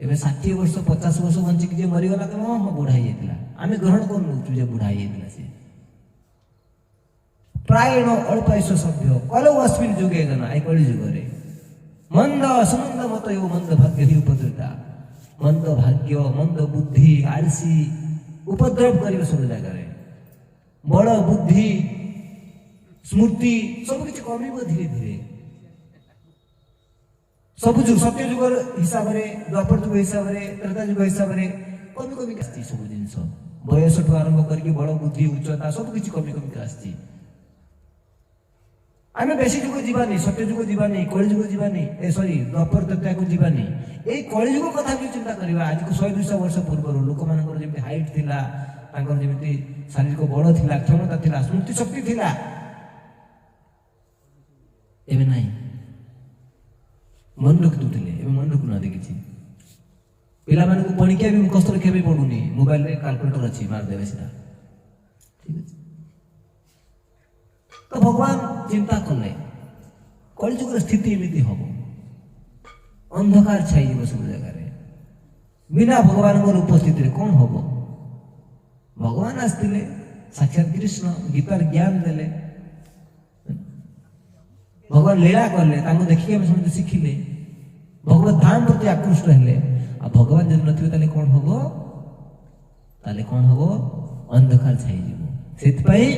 ଏବେ 60 ବର୍ଷ 50 ବର୍ଷ ବଞ୍ଚିକି ଯିଏ ମରିଗଲା ତ ହଁ ବୁଢା ହେଇଯାଇଥିଲା। ଆମେ ଗ୍ରହଣ କରୁନଉଛୁ ଯେ ବୁଢା ହେଇଯାଇଥିଲା ସେ। ପ୍ରାୟଣ ଅଳ୍ପ ଆୟୁଷ ସଭ୍ୟ କଲୌ ଅସ୍ମିନ୍ ଯୁଗେ ଜନା, ଏ କଳି ଯୁଗରେ ମନ୍ଦ ସୁମନ୍ଦ ମତ ଏବ ମନ୍ଦ ଭାଗ୍ୟ ହି ଉପଦ୍ରତା। ମନ୍ଦ ଭାଗ୍ୟ, ମନ୍ଦ ବୁଦ୍ଧି, ଆଳସୀ ଉପଦ୍ରବ କରିବେ ସବୁ ଜାଗାରେ। ବଳ ବୁଦ୍ଧି ସ୍ମୃତି ସବୁ କିଛି କମିବ ଧୀରେ ଧୀରେ। ସବୁ ଯୁଗ ସତ୍ୟ ଯୁଗ ହିସାବରେ, ଦ୍ୱାପର ଯୁଗ ହିସାବରେ, ତ୍ରେତା ଯୁଗ ହିସାବରେ କମି କମିକି ଆସିଛି ସବୁ ଜିନିଷ। ବୟସଠୁ ଆରମ୍ଭ କରିକି ବଳ ବୁଦ୍ଧି ଉଚ୍ଚତା ସବୁ କିଛି କମି କମିକି ଆସିଛି। ଆମେ ବେଶୀ ଯୁଗ ଯିବାନି, ସତ୍ୟ ଯୁଗ ଯିବାନି, କଳି ଯୁଗ ଯିବାନି, ଦ୍ୱାପର ତ୍ରେତାକୁ ଯିବାନି। ଏଇ କଳି ଯୁଗ କଥା ବି ଚିନ୍ତା କରିବା। ଆଜିକୁ 100-200 ବର୍ଷ ପୂର୍ବରୁ ଲୋକମାନଙ୍କର ଯେମିତି ହାଇଟ୍ ଥିଲା, ତାଙ୍କର ଯେମିତି ଶାରୀରିକ ବଳ ଥିଲା, କ୍ଷମତା ଥିଲା, ସ୍ମୃତି ଶକ୍ତି ଥିଲା, ଏବେ ନାହିଁ। ମନେ ରଖିଦଉଥିଲେ, ଏବେ ମନେ ରଖୁନାହାନ୍ତି କିଛି। ପିଲାମାନଙ୍କୁ ପଣିକିଆ ବି ମୁଖସ୍ଥ ରଖିବା ପାଇଁ ପଡୁନି, ମୋବାଇଲରେ କାଲକୁଲେଟର ଅଛି, ମାରିଦେବେ ସେଟା। ଠିକ ଅଛି। ତ ଭଗବାନ ଚିନ୍ତା କଲେ କଳିଯୁଗର ସ୍ଥିତି ଏମିତି ହବ, ଅନ୍ଧକାର ଛାଇଯିବ ସବୁ ଜାଗାରେ। ବିନା ଭଗବାନଙ୍କର ଉପସ୍ଥିତିରେ କ'ଣ ହବ? ଭଗବାନ ଆସିଥିଲେ, ସାକ୍ଷାତ କୃଷ୍ଣ ଗୀତାର ଜ୍ଞାନ ଦେଲେ, ଭଗବାନ ଲୀଳା କଲେ, ତାଙ୍କୁ ଦେଖିକି ଆମେ ସମସ୍ତେ ଶିଖିଲେ, ଭଗବତ ଧାମ ପ୍ରତି ଆକୃଷ୍ଟ ହେଲେ। ଆଉ ଭଗବାନ ଯଦି ନଥିବେ ତାହେଲେ କ'ଣ ହବ? ତାହେଲେ କ'ଣ ହବ? ଅନ୍ଧକାର ଛାଇଯିବ। ସେଥିପାଇଁ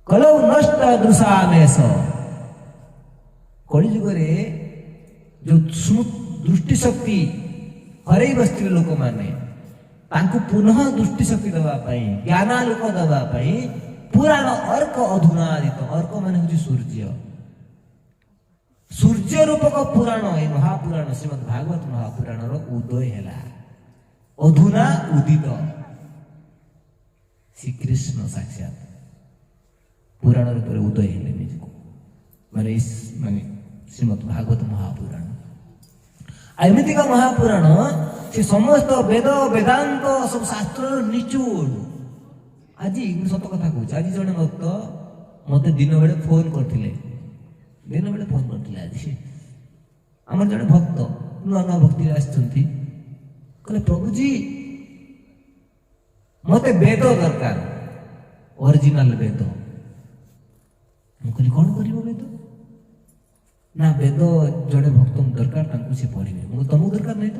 କଲୌ ନଷ୍ଟ ଦୃଶାମେଷ, କଳି ଯୁଗରେ ଯୋଉ ଦୃଷ୍ଟି ଶକ୍ତି ହରେଇ ବସିଥିବେ ଲୋକମାନେ, ତାଙ୍କୁ ପୁନଃ ଦୃଷ୍ଟି ଶକ୍ତି ଦେବା ପାଇଁ, ଜ୍ଞାନାଲୋକ ଦେବା ପାଇଁ ପୁରାଣ ଅର୍କ ଅଧୁନାଦିତ। ଅର୍କ ମାନେ ହଉଛି ସୂର୍ଯ୍ୟ। ସୂର୍ଯ୍ୟ ରୂପକ ପୁରାଣ, ଏ ମହାପୁରାଣ ଶ୍ରୀମଦ୍ ଭାଗବତ ମହାପୁରାଣର ଉଦୟ ହେଲା। ଅଧୁନା ଉଦିତ ଶ୍ରୀକୃଷ୍ଣ ସାକ୍ଷାତ ପୁରାଣ ରୂପରେ ଉଦୟ ହେଲେ ନିଜକୁ, ମାନେ ଶ୍ରୀମଦ୍ ଭାଗବତ ମହାପୁରାଣ। ଏମିତିକା ମହାପୁରାଣ, ସେ ସମସ୍ତ ବେଦ ବେଦାନ୍ତ ସବୁ ଶାସ୍ତ୍ରର ନିଚୋଡ଼। ଆଜି ମୁଁ ସତ କଥା କହୁଛି, ଆଜି ଜଣେ ଭକ୍ତ ମତେ ଦିନ ବେଳେ ଫୋନ କରିଥିଲେ। ଆଜି ଆମର ଜଣେ ଭକ୍ତ ନୂଆ ନୂଆ ଭକ୍ତିରେ ଆସିଛନ୍ତି, କହିଲେ ପ୍ରଭୁଜୀ ମତେ ବେଦ ଦରକାର, ଅରିଜିନାଲ ବେଦ। ମୁଁ କହିଲି କ'ଣ କରିବ ବେଦ? ନା ବେଦ ଜଣେ ଭକ୍ତଙ୍କୁ ଦରକାର, ତାଙ୍କୁ ସେ ପଢିବେ। ମୁଁ ତମକୁ ଦରକାର ନାହିଁ ତ?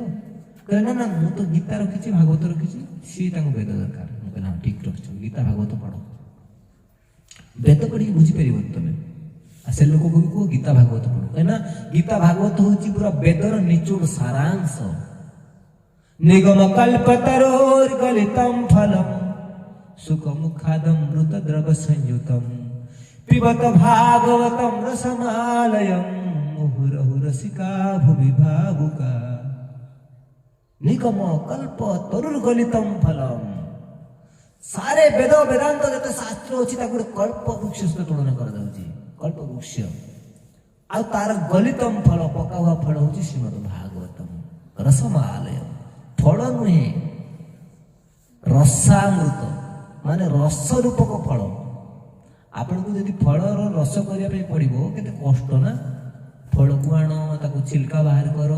କହିଲେ ନା ନା ମୁଁ ତ ଗୀତା ରଖିଛି, ଭାଗବତ ରଖିଛି, ସିଏ ତାଙ୍କୁ ବେଦ ଦରକାର। ମୁଁ କହିଲି ହଁ ଠିକ ରଖିଛ, ଗୀତା ଭାଗବତ ପଢ। ବେଦ ପଢିକି ବୁଝିପାରିବନି ତମେ, ଆଉ ସେ ଲୋକକୁ ବି କୁହ ଗୀତା ଭାଗବତ ପଢ। କାହିଁକିନା ଗୀତା ଭାଗବତ ହଉଛି ପୁରା ବେଦର ନିଚୋଡ଼ ସାରାଂଶ। ନିଗମ କଳ୍ପତରୋର୍ ଗଲିତଂ ଫଲଂ ସୁଖମୁଖାଦଂ ମୃତ ଦ୍ରବ ସଂୟୁତଂ ପିବତ ଭାଗବତଂ ରସମାଲୟଂ ମୁହୁରହୁ ରସିକା ଭୁବି ଭାବୁକା। ନିଗମ କଳ୍ପ ତରୁର୍ ଗଲିତଂ ଫଲଂ, ସାରେ ବେଦ ବେଦାନ୍ତ ଯେତେ ଶାସ୍ତ୍ର ଅଛି ତାକୁ ଗୋଟେ କଳ୍ପ ବୃକ୍ଷ ସହିତ ତୁଳନା କରାଯାଉଛି। କଳ୍ପ ବୃକ୍ଷ ଆଉ ତାର ଗଲିତମ ଫଳ, ପକା ହୁଆ ଫଳ ହଉଛି ଶ୍ରୀମଦ୍ ଭାଗବତମ ରସମାଲୟ। ଫଳ ନୁହେଁ, ରସାମୃତ, ମାନେ ରସ ରୂପକ ଫଳ। ଆପଣଙ୍କୁ ଯଦି ଫଳର ରସ କରିବା ପାଇଁ ପଡିବ, କେତେ କଷ୍ଟ ନା। ଫଳକୁ ଆଣ, ତାକୁ ଛିଲକା ବାହାର କର,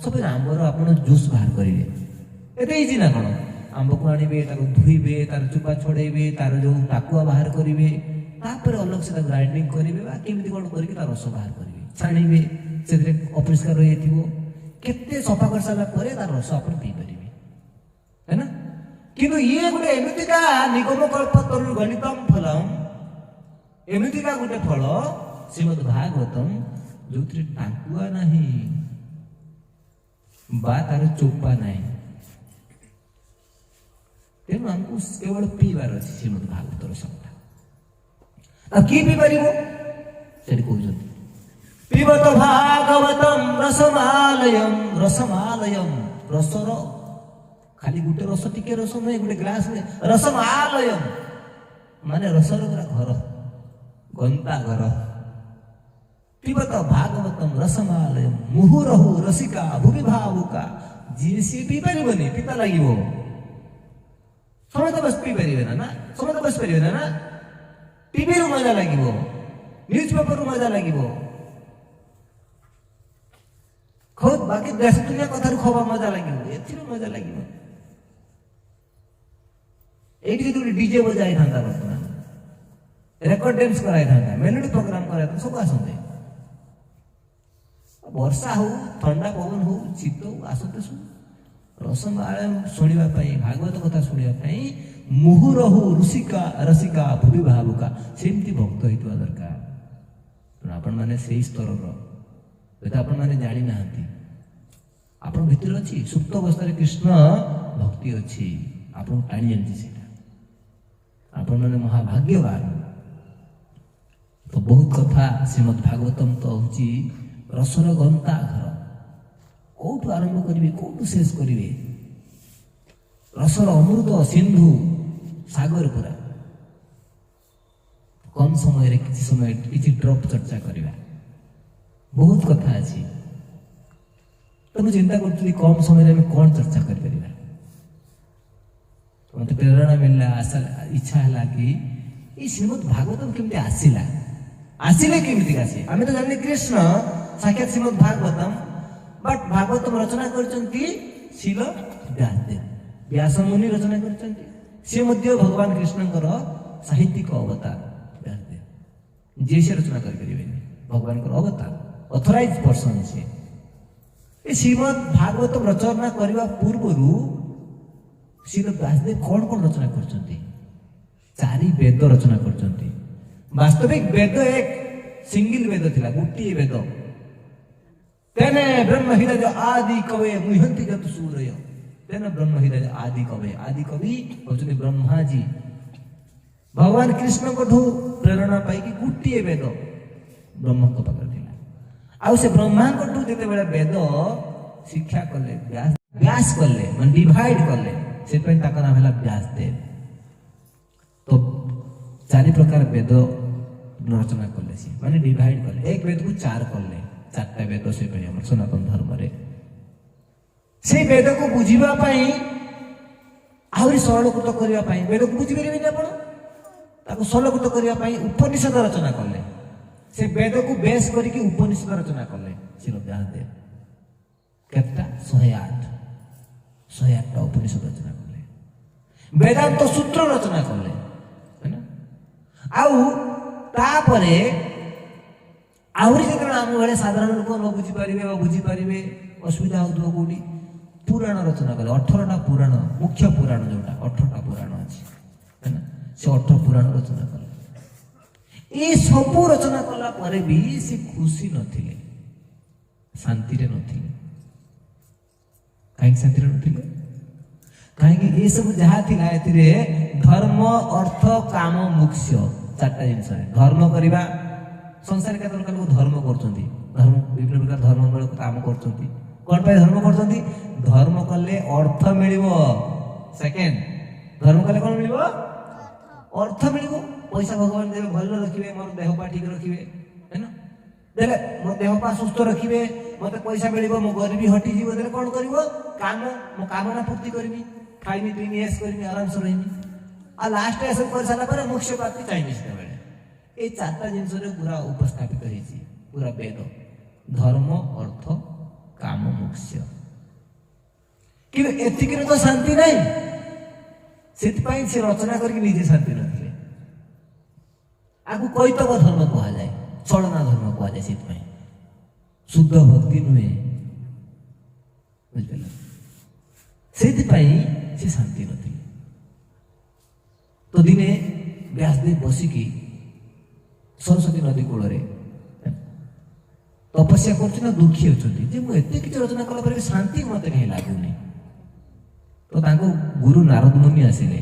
ସବୁ ଆମ୍ବର ଆପଣ ଜୁସ୍ ବାହାର କରିବେ, ଏତେ ଇଜି ନା କ'ଣ? ଆମ୍ବକୁ ଆଣିବେ, ତାକୁ ଧୋଇବେ, ତାର ଚୋପା ଛଡେଇବେ, ତାର ଯୋଉ ଟାକୁଆ ବାହାର କରିବେ, ତାପରେ ଅଲଗା ସେ ତାକୁ ଗ୍ରାଇଣ୍ଡିଙ୍ଗ କରିବେ ବା କେମିତି କ'ଣ କରିକି ତାର ରସ ବାହାର କରିବେ, ଛାଣିବେ, ସେଥିରେ ଅପରିଷ୍କାର ରହିଯାଇଥିବ, କେତେ ସଫା କରିସାରିଲା ପରେ ତାର ରସ ଆପଣ ପିଇପାରିବେ, ହେଲା। କିନ୍ତୁ ଇଏ ଗୋଟେ ଏମିତିକା ନିଗମ କଳ୍ପ ତରୁର୍ ଗଲିତଂ ଫଲଂ, ଏମିତିକା ଗୋଟେ ଫଳ ଶ୍ରୀମଦ୍ ଭାଗବତଂ, ଯୋଉଥିରେ ଟାଙ୍କୁଆ ନାହିଁ ବା ତାର ଚୋପା ନାହିଁ। ତେଣୁ ଆମକୁ କେବଳ ପିଇବାର ଅଛି ଶ୍ରୀମଦ୍ ଭାଗବତର ରସଟା। ଆଉ କିଏ ପିଇପାରିବ? ସେଠି କହୁଛନ୍ତି ପିବତ ଭାଗବତଂ ରସମାଲୟଂ। ରସମାଲୟଂ, ରସର ଖାଲି ଗୋଟେ ରସ, ଟିକେ ରସ ନୁହେଁ, ଗୋଟେ ଗ୍ଲାସ ନୁହେଁ, ରସମାଲୟଂ ମାନେ ରସର ପୁରା ଘର, ଗନ୍ତା ଘର। ପିବତ ଭାଗବତଂ ରସମାଲୟଂ ମୁହୁରହୁ ରସିକା ଭୁବି ଭାବୁକା। सी पी पारिबनी पिता লাগিব समस्त बस पी पारिबे ना समस्त बस पारिबे ना टीवी रो मजा লাগিব न्यूज़पेपर रो मजा লাগিব खुद बाकी देश दुनिया कथा खबर मजा লাগিব एथिरो मजा লাগিব एठी तो डीजे बजाई थांता बर्तमान रेकॉर्ड डांस कराई थांता मेलोडी प्रोग्राम कराई थांता सब आसंते वर्षा हो ठंडा पवन हो शीत हो आसते सु रसमाला शुणा भागवत कथा शुणा मुहुरहु ऋषिका रसिका भूमि भावुका सेमती भक्त होता दरकार आपण मैंने से स्तर आपण मैंने जानी ना आपण भीतर अच्छी सुप्त अवस्था कृष्ण भक्ति अच्छी आपन टाणी जानी आपण मैंने महाभाग्यवान तो बहुत कथा श्रीमद भागवतम तो हूँ रसर गंता घर कौटू आरंभ करेंगे कौटू शेष करेंगे रसर अमृत सिंधु सागर पूरा कम समय किसी समय किसी ड्रप चर्चा करवा बहुत कथा अच्छी तो मुझे चिंता करी कम समय में कौन चर्चा कर मत प्रेरणा मिलला इच्छा है कि ये श्रीमद भागवतम केमती आसिला आसिले केमती आसी आम तो जानी कृष्ण साक्षात श्रीमद भागवतम बट भागवतम रचना करचंती शिल व्यासदेव व्यास मुनि रचना करचंती से मध्य भगवान कृष्णकर साहित्यिक अवतार व्यासदेव जे से रचना करें भगवान अवतार ऑथराइज पर्सन से श्रीमद भागवतम रचना करने पूर्व श्री व्यासदेव कौन कौन रचना करचंती चारि वेद रचना करचंती वास्तविक वेद एक सिंगल वेद थिला गोटे वेद तेने ब्रह्म हृदय आदि कवे मुहंति जत सूर्य तेने ब्रह्म हृदय आदि कवि होचनी ब्रह्मा जी भगवान कृष्ण को प्रेरणा पाई कि गोटे वेद ब्रह्म को पाकर थिला आ से ब्रह्मा को जेते बेले वेद शिक्षा कले व्यास कले मन डिवाइड कले से नाम है व्यासदेव तो चारि प्रकार वेद रचना कले माने डिवाइड कले एक वेद को चार कले चारटा वेद से सनातन धर्म रे से वेद को बुझीबा पई आहुरी सरलकृत करिया पई वेद को बुझी परिबे आपण ताको सरलकृत करिया पई उपनिषद रचना कले से वेद को बेस करके उपनिषद रचना कले श्री व्यासदेव केतना 108 उपनिषद रचना कले वेदांत सूत्र रचना कले है ना आउ तापरे आहुरी जब आम भाई साधारण लोक न बुझी पारे असुविधा हो कौटी पुराण रचना कले 18टा पुराण मुख्य पुराण जोटा 18टा पुराण अच्छी है ना से 18 पुराण रचना कले ये सब रचना कला परे भी से खुशी नथिले शांति रे नथिले कहीं शांति रे नथिले कहीं ये सब जहाँ थिला एतिरे धर्म अर्थ काम मोक्ष चारटा जिनस धर्म करवा संसार के लोक धर्म करछंती धर्म विभिन्न प्रकार धर्म मूलक काम करछंती कोन पे धर्म करछंती धर्म कले अर्थ मिलिबो सेकंड धर्म कले कोन मिलिबो अर्थ मिलिबो पैसा भगवान देवे भल रखिबे मोर देह पा ठीक रखिबे है ना देले मोर देह पा सुस्थ रखिबे मते पैसा मिलिबो मो गरीबी हटि जीवो देले कोन करबो काम मो कामना पूर्ति करबी खाइनी पीनी ऐश करबी आराम से रहबी आ लास्ट ऐसे कर साला पर मोक्ष प्राप्ति चाहिए से बेले ए चारटा जिनस रे पूरा उपस्थापित होईची पूरा वेद धर्म अर्थ काम मोक्ष कि एतिक रे तो शांति नहीं सेतपाई से रचना करके निजे शांति रखले आगु कैतव धर्म कहा जाए चलना धर्म कहा जाए सेतपाई शुद्ध भक्ति नुहे बुझले सेतपाई से शांति नथि तो दिने व्यासदेव बसिकी सरस्वती नदी कूल तपस्या कर दुखी अच्छे मुझे किसी रचना कला पर शांति मत कहीं लगुनि तो गुरु नारद मुनि आसिले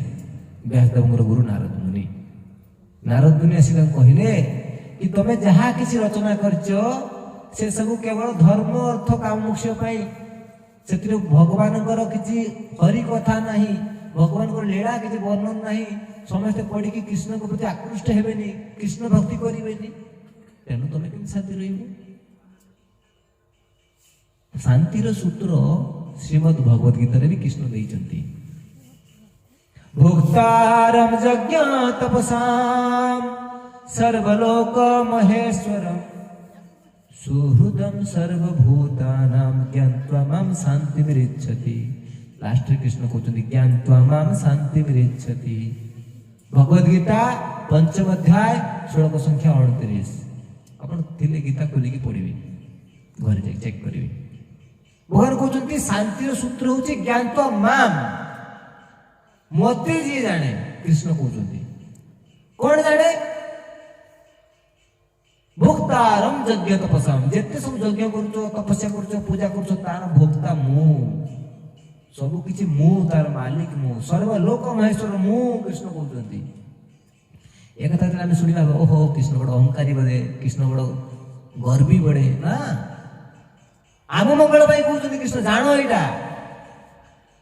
व्यासदेव गुरु नारद मुनि आसिक कहले कि तुम जहाँ किसी रचना से सब केवल धर्म अर्थ काम मोक्ष से भगवान किसी हरि कथा नहीं भगवान को लीला किसी वर्णन नहीं समस्ते पढ़ी कृष्ण को प्रति आकृष्ट हेबेनी कृष्ण भक्ति करेनि तेणु तुम केमती शांति रही शांतिर सूत्र ଶ୍ରୀମଦ୍ ଭଗବତ ଗୀତାରେ ବି କୃଷ୍ଣ ଦେଇଛନ୍ତି। ଭୋକ୍ତାରମ୍ ଯଜ୍ଞ ତପସାମ୍ ସର୍ବଲୋକ ମହେଶ୍ୱରମ୍ ସୁହୃଦମ୍ ସର୍ବଭୂତାନାଂ ଜ୍ଞାତ୍ୱା ମାମ୍ ଶାନ୍ତିମିରିଚ୍ଛତି। ଲାଷ୍ଟରେ କୃଷ୍ଣ କହୁଛନ୍ତି ଜ୍ଞାତ୍ୱା ମାମ୍ ଶାନ୍ତିମିରିଚ୍ଛତି। ଭଗବତ ଗୀତା ପଞ୍ଚମ ଅଧ୍ୟାୟ ଶ୍ଲୋକ ସଂଖ୍ୟା 29। ଆପଣ ଥିଲେ ଗୀତା ଖୋଲିକି ପଢିବେ, ଘରେ ଯାଇ ଚେକ୍ କରିବେ। ଭଗବାନ କହୁଛନ୍ତି ଶାନ୍ତିର ସୂତ୍ର ହଉଛି ଜ୍ଞାତ୍ୱା ମାମ୍, ମତେ ଯିଏ ଜାଣେ। କୃଷ୍ଣ କହୁଛନ୍ତି କଣ ଜାଣେ? ଭୋକ୍ତାରମ୍ ଯଜ୍ଞ ତପସାମ୍, ଯେତେ ସବୁ ଯଜ୍ଞ କରୁଛ, ତପସ୍ୟା କରୁଛ, ପୂଜା କରୁଛ, ତାର ଭୋକ୍ତା ମୁଁ, ସବୁ କିଛି ମୁଁ, ତାର ମାଲିକ ମୁଁ, ସର୍ବଲୋକ ମହେଶ୍ୱର ମୁଁ। କୃଷ୍ଣ କହୁଛନ୍ତି। ଏ କଥା ଯେତେବେଳେ ଆମେ ଶୁଣିବା ଓହୋ କୃଷ୍ଣ ବଡ ଅହଙ୍କାରୀ ବୋଧେ, କୃଷ୍ଣ ବଡ ଗର୍ବୀ ବଡେ, ନା ଆମ ମଙ୍ଗଳ ପାଇଁ କହୁଛନ୍ତି କୃଷ୍ଣ, ଜାଣ ଏଇଟା।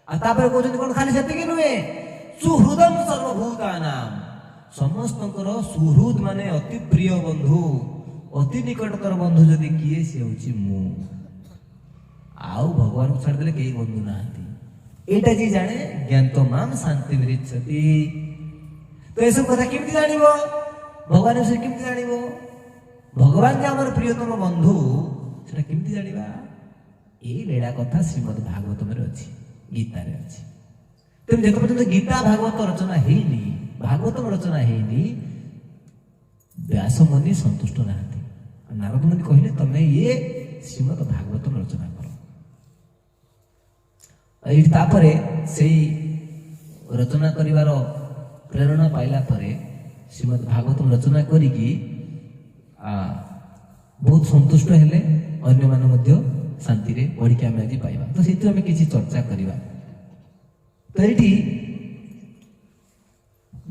ଆଉ ତାପରେ କହୁଛନ୍ତି କଣ, ଖାଲି ସେତିକି ନୁହେଁ, ସୁହୃଦମ୍ ସର୍ବଭୂତାନାମ୍, ସମସ୍ତଙ୍କର ସୁହୃଦ ମାନେ ଅତି ପ୍ରିୟ ବନ୍ଧୁ, ଅତି ନିକଟତର ବନ୍ଧୁ ଯଦି କିଏ, ସେ ହଉଛି ମୁଁ। ଆଉ ଭଗବାନଙ୍କୁ ଛାଡ଼ିଦେଲେ କେହି ବନ୍ଧୁ ନାହାନ୍ତି। ଏଇଟା ଯିଏ ଜାଣେ ଜ୍ଞାତ୍ୱା ମାମ୍ ଶାନ୍ତିମିରିଚ୍ଛତି। ତ ଏସବୁ କଥା କେମିତି ଜାଣିବ? ଭଗବାନ ବିଷୟରେ କେମିତି ଜାଣିବ? ଭଗବାନ ଯେ ଆମର ପ୍ରିୟତମ ବନ୍ଧୁ, ସେଟା କେମିତି ଜାଣିବା? ଏଇ ଲୀଳା କଥା ଶ୍ରୀମଦ୍ ଭାଗବତରେ ଅଛି, ଗୀତାରେ ଅଛି। ତେଣୁ ଯେତେ ପର୍ଯ୍ୟନ୍ତ ଗୀତା ଭାଗବତ ରଚନା ହେଇନି, ଭାଗବତ ରଚନା ହେଇନି, ବ୍ୟାସ ମୁନି ସନ୍ତୁଷ୍ଟ ନାହାନ୍ତି। ନାରଦ ମୁନି କହିଲେ ତମେ ଇଏ ଶ୍ରୀମଦ୍ ଭାଗବତ ରଚନା କର। ଏଇଠି ତାପରେ ସେଇ ରଚନା କରିବାର ପ୍ରେରଣା ପାଇଲା ପରେ ଶ୍ରୀମଦ୍ ଭାଗବତ ରଚନା କରିକି ବହୁତ ସନ୍ତୁଷ୍ଟ ହେଲେ, ଅନ୍ୟମାନେ ମଧ୍ୟ ଶାନ୍ତିରେ ପଢିକି ଆମେ ଆଜି ପାଇବା। ତ ସେଇଥିରୁ ଆମେ କିଛି ଚର୍ଚ୍ଚା କରିବା। ତ ଏଇଠି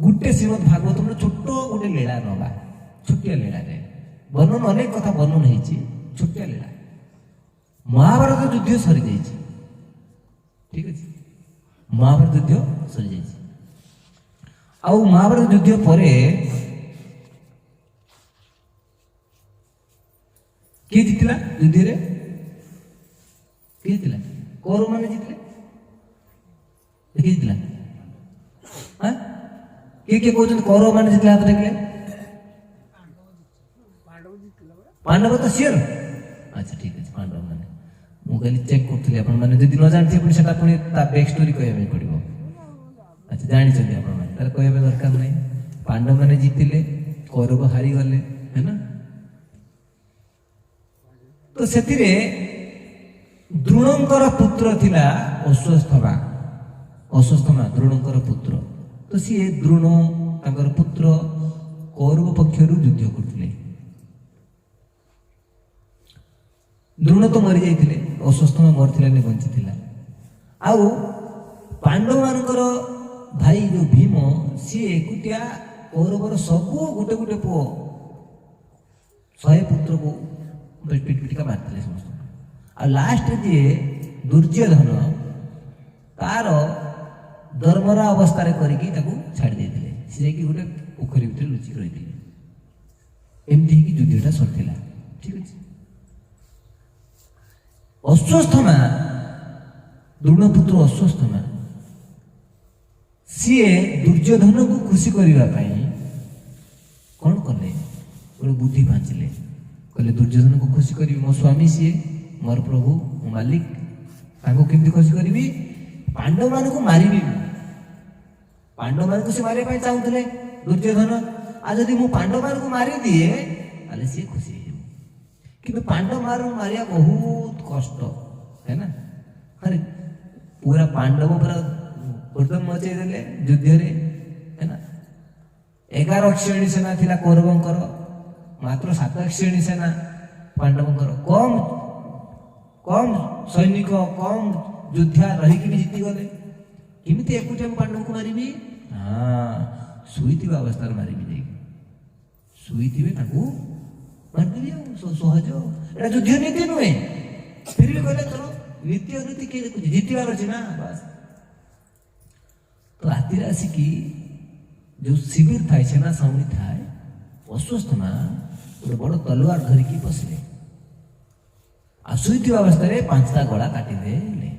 ଗୋଟେ ଶ୍ରୀମଦ୍ ଭାଗବତର ଛୋଟ ଗୋଟେ ଲୀଳା ନବା, ଛୋଟିଆ ଲୀଳାରେ ବର୍ଣ୍ଣନ, ଅନେକ କଥା ବର୍ଣ୍ଣନ ହେଇଛି, ଛୋଟିଆ ଲୀଳା। ମହାଭାରତ ଯୁଦ୍ଧ ସରିଯାଇଛି, ଠିକ ଅଛି, ମହାଭାରତ ଯୁଦ୍ଧ ସରିଯାଇଛି। ଆଉ ମହାଭାରତ ଯୁଦ୍ଧ ପରେ କିଏ ଜିତିଲା ଯୁଦ୍ଧରେ? କିଏ ଜିତିଲା? କୌରବ ମାନେ ଜିତିଲେ। କିଏ ଜିତିଲା? କିଏ କିଏ କହୁଛନ୍ତି କୌରବ ମାନେ ଜିତିଲେ? ହାତ ଦେଖିଲେ। ପାଣ୍ଡବ ତ ସିଓର। ଆଚ୍ଛା ଠିକ ଅଛି, ପାଣ୍ଡବ ମାନେ। ମୁଁ ଖାଲି ଚେକ୍ କରୁଥିଲି, ଆପଣ ମାନେ ଯଦି ନ ଜାଣିଥିବେ ପୁଣି ସେଟା ପୁଣି ତା ବ୍ୟାକ୍ ଷ୍ଟୋରି କହିବା ପାଇଁ ପଡିବ। ଆଚ୍ଛା ଜାଣିଛନ୍ତି ଆପଣ ମାନେ, ତାହେଲେ କହିବା ପାଇଁ ଦରକାର ନାହିଁ। ପାଣ୍ଡବ ମାନେ ଜିତିଲେ, କୌରବ ହାରିଗଲେ, ହେଲା। ତ ସେଥିରେ ଦ୍ରୋଣଙ୍କର ପୁତ୍ର ଥିଲା ଅଶ୍ୱତ୍ଥାମା। ଅଶ୍ୱତ୍ଥାମା ଦ୍ରୋଣଙ୍କର ପୁତ୍ର। ତ ସିଏ ଦ୍ରୋଣ ତାଙ୍କର ପୁତ୍ର କୌରବ ପକ୍ଷରୁ ଯୁଦ୍ଧ କରୁଥିଲେ। ଦ୍ରୋଣ ତ ମରିଯାଇଥିଲେ, ଅଶ୍ୱତ୍ଥାମା ମରିଥିଲା, ବଞ୍ଚିଥିଲା। ଆଉ ପାଣ୍ଡବ ମାନଙ୍କର ଭାଇ ଯୋଉ ଭୀମ, ସିଏ ଏକୁଟିଆ କୌରବର ସବୁ ଗୋଟେ ଗୋଟେ ପୁଅ 100 ପୁତ୍ରକୁ ପିଟିକା ମାରିଥିଲେ ସମସ୍ତଙ୍କୁ। ଆଉ ଲାଷ୍ଟରେ ଯିଏ ଦୁର୍ଯ୍ୟୋଧନ, ତାର ଦରମରା ଅବସ୍ଥାରେ କରିକି ତାକୁ ଛାଡ଼ି ଦେଇଥିଲେ। ସେ ଯାଇକି ଗୋଟେ ପୋଖରୀ ଭିତରେ ଲୁଚିକି ରହିଥିଲେ। ଏମିତି ହେଇକି ଯୁଦ୍ଧଟା ସରିଥିଲା, ଠିକ ଅଛି। ଅଶ୍ୱତ୍ଥାମା, ଦ୍ରୋଣପୁତ୍ର ଅଶ୍ୱତ୍ଥାମା, ସିଏ ଦୁର୍ଯ୍ୟୋଧନକୁ ଖୁସି କରିବା ପାଇଁ କଣ କଲେ? ଗୋଟେ ବୁଦ୍ଧି ପାଞ୍ଚିଲେ। କହିଲେ ଦୁର୍ଯ୍ୟୋଧନକୁ ଖୁସି କରିବି, ମୋ ସ୍ୱାମୀ ସିଏ, ମୋର ପ୍ରଭୁ, ମୋ ମାଲିକ, ତାଙ୍କୁ କେମିତି ଖୁସି କରିବି? ପାଣ୍ଡବ ମାନଙ୍କୁ ମାରିବି। ପାଣ୍ଡବ ମାନଙ୍କୁ ସେ ମାରିବା ପାଇଁ ଚାହୁଁଥିଲେ ଦୁର୍ଯ୍ୟୋଧନ। ଆଉ ଯଦି ମୁଁ ପାଣ୍ଡବ ମାନଙ୍କୁ ମାରିଦିଏ ତାହେଲେ ସିଏ ଖୁସି ହେଇଯିବ। କିନ୍ତୁ ପାଣ୍ଡବ ମାନଙ୍କୁ ମାରିବା ବହୁତ କଷ୍ଟ, ହେଲା। ଆରେ ପୁରା ପାଣ୍ଡବ ପୁରା ଉଦ୍ୟମ ମଚେଇ ଦେଲେ ଯୁଦ୍ଧରେ, ହେଲା। 11 ଶ୍ରେଣୀ ସେନା ଥିଲା କୌରବଙ୍କର, ମାତ୍ର 7 ଶ୍ରେଣୀ ସେନା ପାଣ୍ଡବଙ୍କର। କମ୍ ସୈନିକ, କମ୍ ଯୋଦ୍ଧା ରହିକି ବି ଜିତିଗଲେ। କେମିତି ଏକୁଟିଆ ପାଣ୍ଡବଙ୍କୁ ମାରିବି? ଶୋଇଥିବା ଅବସ୍ଥାରେ ମାରିବି। ଯାଇକି ଶୋଇଥିବେ, ତାଙ୍କୁ ମାରିଦେବି। ଆଉ ସହଜ, ଏଟା ଯୁଦ୍ଧ ନୀତି ନୁହେଁ। ଫିର ବି କହିଲେ ତୋର ନୀତି ଅନୀତି କିଏ ଦେଖୁଛି, ଜିତିବାର ଅଛି ନା, ବାସ୍। ତ ରାତିରେ ଆସିକି ଯୋଉ ଶିବିର ଥାଏ, ସେନା ସାଉଣୀ ଥାଏ, ଅଶ୍ୱତ୍ଥାମା ଗୋଟେ ବଡ ତଲୱାର ଧରିକି ବସିଲେ। ଆଉ ଶୋଇଥିବା ଅବସ୍ଥାରେ 5ଟା ଗଳା କାଟିଦେଲେ।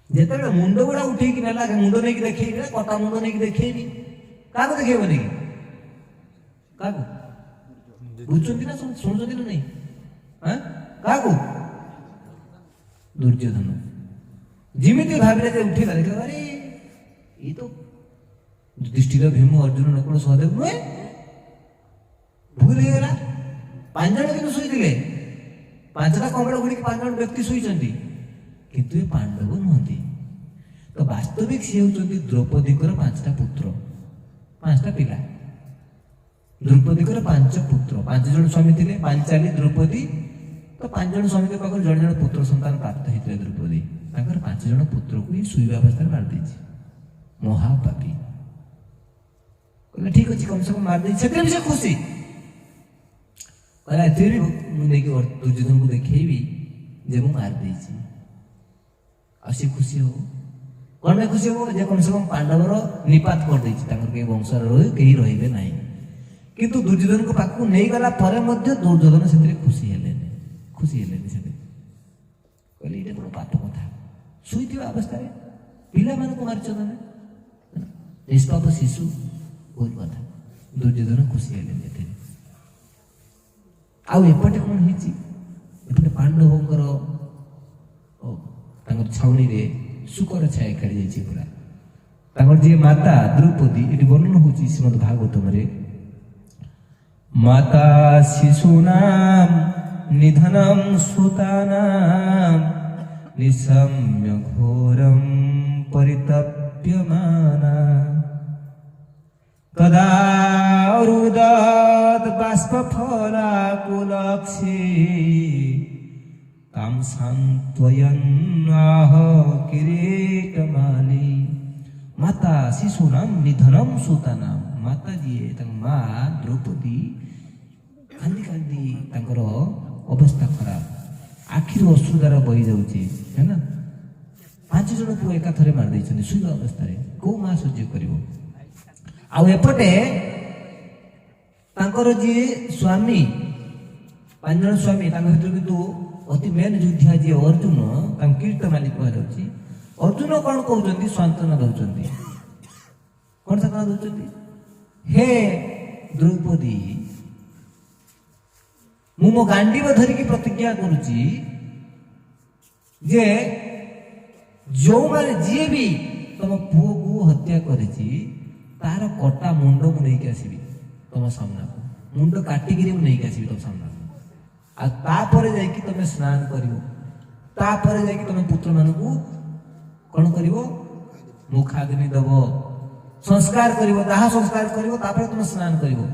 ଯେତେବେଳେ ମୁଣ୍ଡ ଗୁଡା ଉଠେଇକି ନେଲା, ମୁଣ୍ଡ ନେଇକି ଦେଖେଇବି ନା କଟା ମୁଣ୍ଡ ନେଇକି ଦେଖେଇବି, କାହାକୁ ଦେଖେଇବନି କି? କାହାକୁ? ବୁଝୁଛନ୍ତି ନା ଶୁଣୁଛନ୍ତି ନା ନାଇଁ? କାହାକୁ? ଦୁର୍ଯ୍ୟୋଧନ। ଯେମିତି ଭାବିଲେ ଯେ ଉଠିଲା, ଦେଖିଲା ଆରେ ଏଇ ତ ଯୁଧିଷ୍ଠିର, ଭୀମ, ଅର୍ଜୁନ, ନକୁଳ, ସହଦେବ ନୁହେଁ, ଭୁଲ ହେଇଗଲା। 5 ଜଣ କିନ୍ତୁ ଶୋଇଥିଲେ, 5ଟା କମଳ ଗୁଡିକି 5 ଜଣ ବ୍ୟକ୍ତି ଶୋଇଛନ୍ତି, କିନ୍ତୁ ଏ ପାଣ୍ଡବ ନୁହନ୍ତି। ତ ବାସ୍ତବିକ ସିଏ ହେଉଛନ୍ତି ଦ୍ରୌପଦୀଙ୍କର 5ଟା ପୁତ୍ର, 5ଟା ପିଲା। ଦ୍ରୌପଦୀଙ୍କର 5 ପୁତ୍ର, 5 ଜଣ ସ୍ୱାମୀ ଥିଲେ, ପାଞ୍ଚାଲି, ଦ୍ରୌପଦୀ। ତ 5 ଜଣ ସ୍ୱାମୀଙ୍କ ପାଖରୁ ଜଣେ ଜଣେ ପୁତ୍ର ସନ୍ତାନ ପ୍ରାପ୍ତ ହେଇଥିଲେ ଦ୍ରୌପଦୀ। ତାଙ୍କର 5 ଜଣ ପୁତ୍ରକୁ ହିଁ ଶୋଇବା ଅବସ୍ଥାରେ ମାରିଦେଇଛି। ମହାପାପୀ। କହିଲେ ଠିକ ଅଛି, କମ ସେ କମ ମାରିଦେଇଛି, ସେଥିରେ ବି ସେ ଖୁସି। କହିଲା ଏଥିରେ ବି ମୁଁ ନେଇକି ଦୁର୍ଯ୍ୟୋଧନକୁ ଦେଖେଇବି ଯେ ମୁଁ ମାରିଦେଇଛି। ଆଉ ସେ ଖୁସି ହବ। କଣ ପାଇଁ ଖୁସି ହବ? ଯେ କମ ସେ କମ ପାଣ୍ଡବର ନିପାତ କରିଦେଇଛି, ତାଙ୍କର କେହି ବଂଶରେ କେହି ରହିବେ ନାହିଁ। କିନ୍ତୁ ଦୁର୍ଯ୍ୟୋଧନଙ୍କ ପାଖକୁ ନେଇଗଲା ପରେ ମଧ୍ୟ ଦୁର୍ଯ୍ୟୋଧନ ସେଥିରେ ଖୁସି ହେଲେନି ସେଥିରେ। କହିଲେ ଏଇଟା ବଡ଼ ପାପ କଥା, ଶୋଇଥିବା ଅବସ୍ଥାରେ ପିଲାମାନଙ୍କୁ ମାରିଛ ତମେ, ନିଷ୍ପାପ ଶିଶୁ, ବହୁତ କଥା। ଦୁର୍ଯ୍ୟୋଧନ ଖୁସି ହେଲେନି ଏଥିରେ। ଆଉ ଏପଟେ କଣ ହେଇଛି? ଏପଟେ ପାଣ୍ଡବଙ୍କର ତାଙ୍କର ଛାଉଣୀରେ ଶୁକର ଛାୟା ଖେଳି ଯାଇଛି ପୁରା। ତାଙ୍କର ଯିଏ ମାତା ଦ୍ରୌପଦୀ, ଏଠି ବର୍ଣ୍ଣନା ହଉଛି ଶ୍ରୀମଦ୍ ଭାଗବତମରେ, ମାତା ଶିଶୁନାମ ନିଧନମ ସୁତାନାମ ନିଶମ୍ୟ ଘୋରମ ପରିତପ୍ୟମାନା ତଦା ରୁଦତ ବାଷ୍ପଫଳାକୁଲକ୍ଷୀ ताम सांत्वयन्नाह किरीटमाली माता शिशुनाम निधनम सुतानाम। माता जी माँ द्रौपदी कांदी कांदी तांकर अवस्था खराब, आखिर अश्रुधार बही जाऊँगी है ना। 5 जन पुओ एका थरे मार देइछन्ति शुभ अवस्था रे, को माँ सह्य करिवो? आउ एपटे तांकर जी स्वामी, 5 जन स्वामी, तांकर भितर किंतु अति मेन युद्धा जी अर्जुन, कीर्तमाली कहुच्छी। अर्जुन कौन कहते? सांत्वना दौरान। कौन सांत्वना दौरान? हे द्रौपदी, मु मो गांडीव धरिकी प्रतिज्ञा करुची जे जो माने जी भी तुम पुओ को हत्या करिची तार कटा मुंड मु नहीं आसबि तुम सामना को, मुंड काटिकी मु नहीं आसबि तुम सामना। आ तापरे जाइकी तमे स्नान करिवो, तापरे जाइकी तमे पुत्र मानकू कोन करिवो? मुखाग्नि दबो, संस्कार करिवो, दाह संस्कार करिवो, तापरे तमे स्नान करिवो।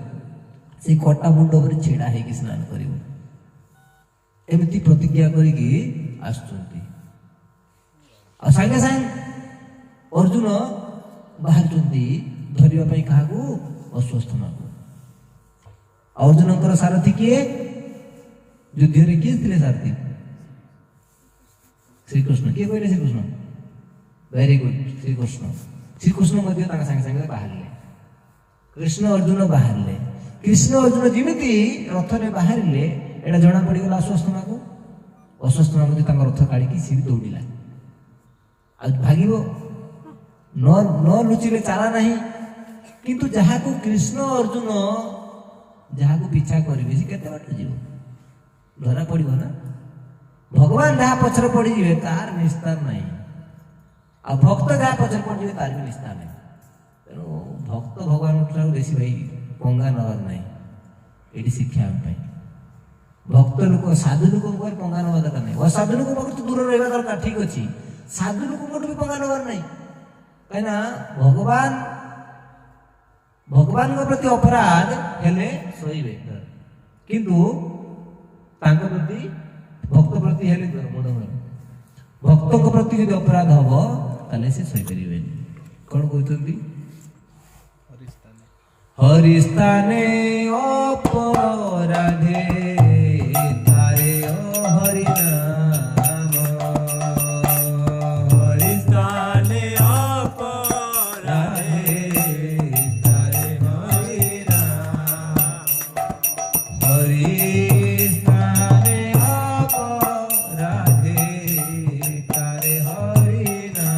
से कटा मुंड पर छेड़ा हेकी स्नान करिवो। एमिति प्रतिज्ञा करिकी आसुचंती। आ संगे संग अर्जुन बाहरचंती धरिबा पई काहाकू? अश्वत्थामाकू। अर्जुनकर सारथी किए? युद्ध रे किए थे सारथी? श्रीकृष्ण। किए कहले? श्रीकृष्ण। Very good, Srikrishna. श्रीकृष्ण मध्य तांका संगे संगे बाहरले। कृष्ण अर्जुन बाहरले। कृष्ण अर्जुन जिमिति रथ रे बाहरले, एटा जणा पड़ी गला अश्वत्थामा को। अश्वत्थामा मध्य तांका रथ काढी की सी दौड़िला। आ भागिबो न लुचिले चाला नहीं। किंतु जहा को कृष्ण अर्जुन जहा को पीछा करिवे, से केते बाट जीवो? धरा पड़ो ना। भगवान जहाँ पछर पड़ी जाए तार निस्तार नहीं, आ भक्त जहाँ पछर पड़ जाए तार भी निस्तार नहीं। तेणु भक्त भगवान बेसी भाई पंगा नवार नहीं, ये शिक्षा आम भक्त लोक साधु लोक पंगा नवा दरकार नहीं। असाधु लोक तो दूर रहा दरकार, ठीक अच्छे। साधु लोक भी पंगा नवार नहीं, कहीं भगवान प्रति अपराध हेले सहीबे, किंतु तांको प्रति भक्त प्रति हेले भक्त प्रति यदि अपराध हम ताले से सही करें। कौन कहते? हरिस्ताने अपराधे तारे हरिनाम, हरिस्ताने अपराधे तारे हरिनाम, हरि तारे हरिनाम।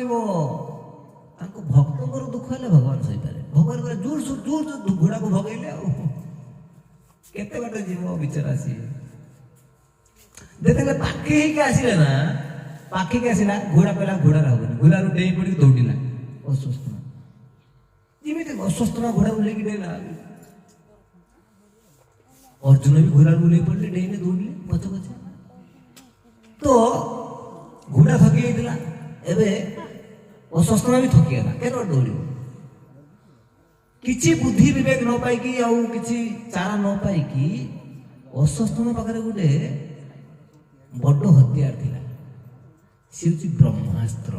କରିବ ତାଙ୍କ ଭକ୍ତଙ୍କର ଦୁଃଖ ହେଲେ ଭଗବାନ ସହିପାରେ। ଭଗବାନ କହିଲେ ଜୋର ଜୋର ଘୋଡ଼ାକୁ ଭଗେଇଲେ ଆଉ କେତେ ବାଟ ଯିବ ବିଚାରା ସିଏ। ଯେତେବେଳେ ପାଖି ହେଇକି ଆସିଲେ ନା, ପାଖିକି ଆସିଲା ଘୋଡ଼ା କହିଲା ଘୋଡ଼ାରେ ହବନି, ଘୋଡ଼ାରୁ ଡେଇଁ ପଡ଼ିକି ଦୌଡ଼ିଲା ଅସୁସ୍ଥ। ଯେମିତି ଅସୁସ୍ଥ ନା ଘୋଡ଼ାକୁ ନେଇକି ଡେଇଁଲା, ଅର୍ଜୁନ ବି ଘୋଡ଼ାରୁ ଓହ୍ଲେଇ ପଡ଼ିଲେ, ଡେଇଁଲେ ଦୌଡ଼ିଲେ ପଛେ ପଛେ। ତ ଘୋଡ଼ା ଥକି ଯାଇଥିଲା, ଏବେ ଅସୁସ୍ଥ ବି ଥକିଗଲା, କେତେ ଦୌଡ଼ିବ? କିଛି ବୁଦ୍ଧି ବିବେକ ନ ପାଇକି ଆଉ କିଛି ଚାରା ନ ପାଇକି ଅସୁସ୍ଥ ପାଖରେ ଗୋଟେ ବଡ଼ ହତିଆର ଥିଲା, ସେ ହଉଛି ବ୍ରହ୍ମାସ୍ତ୍ର।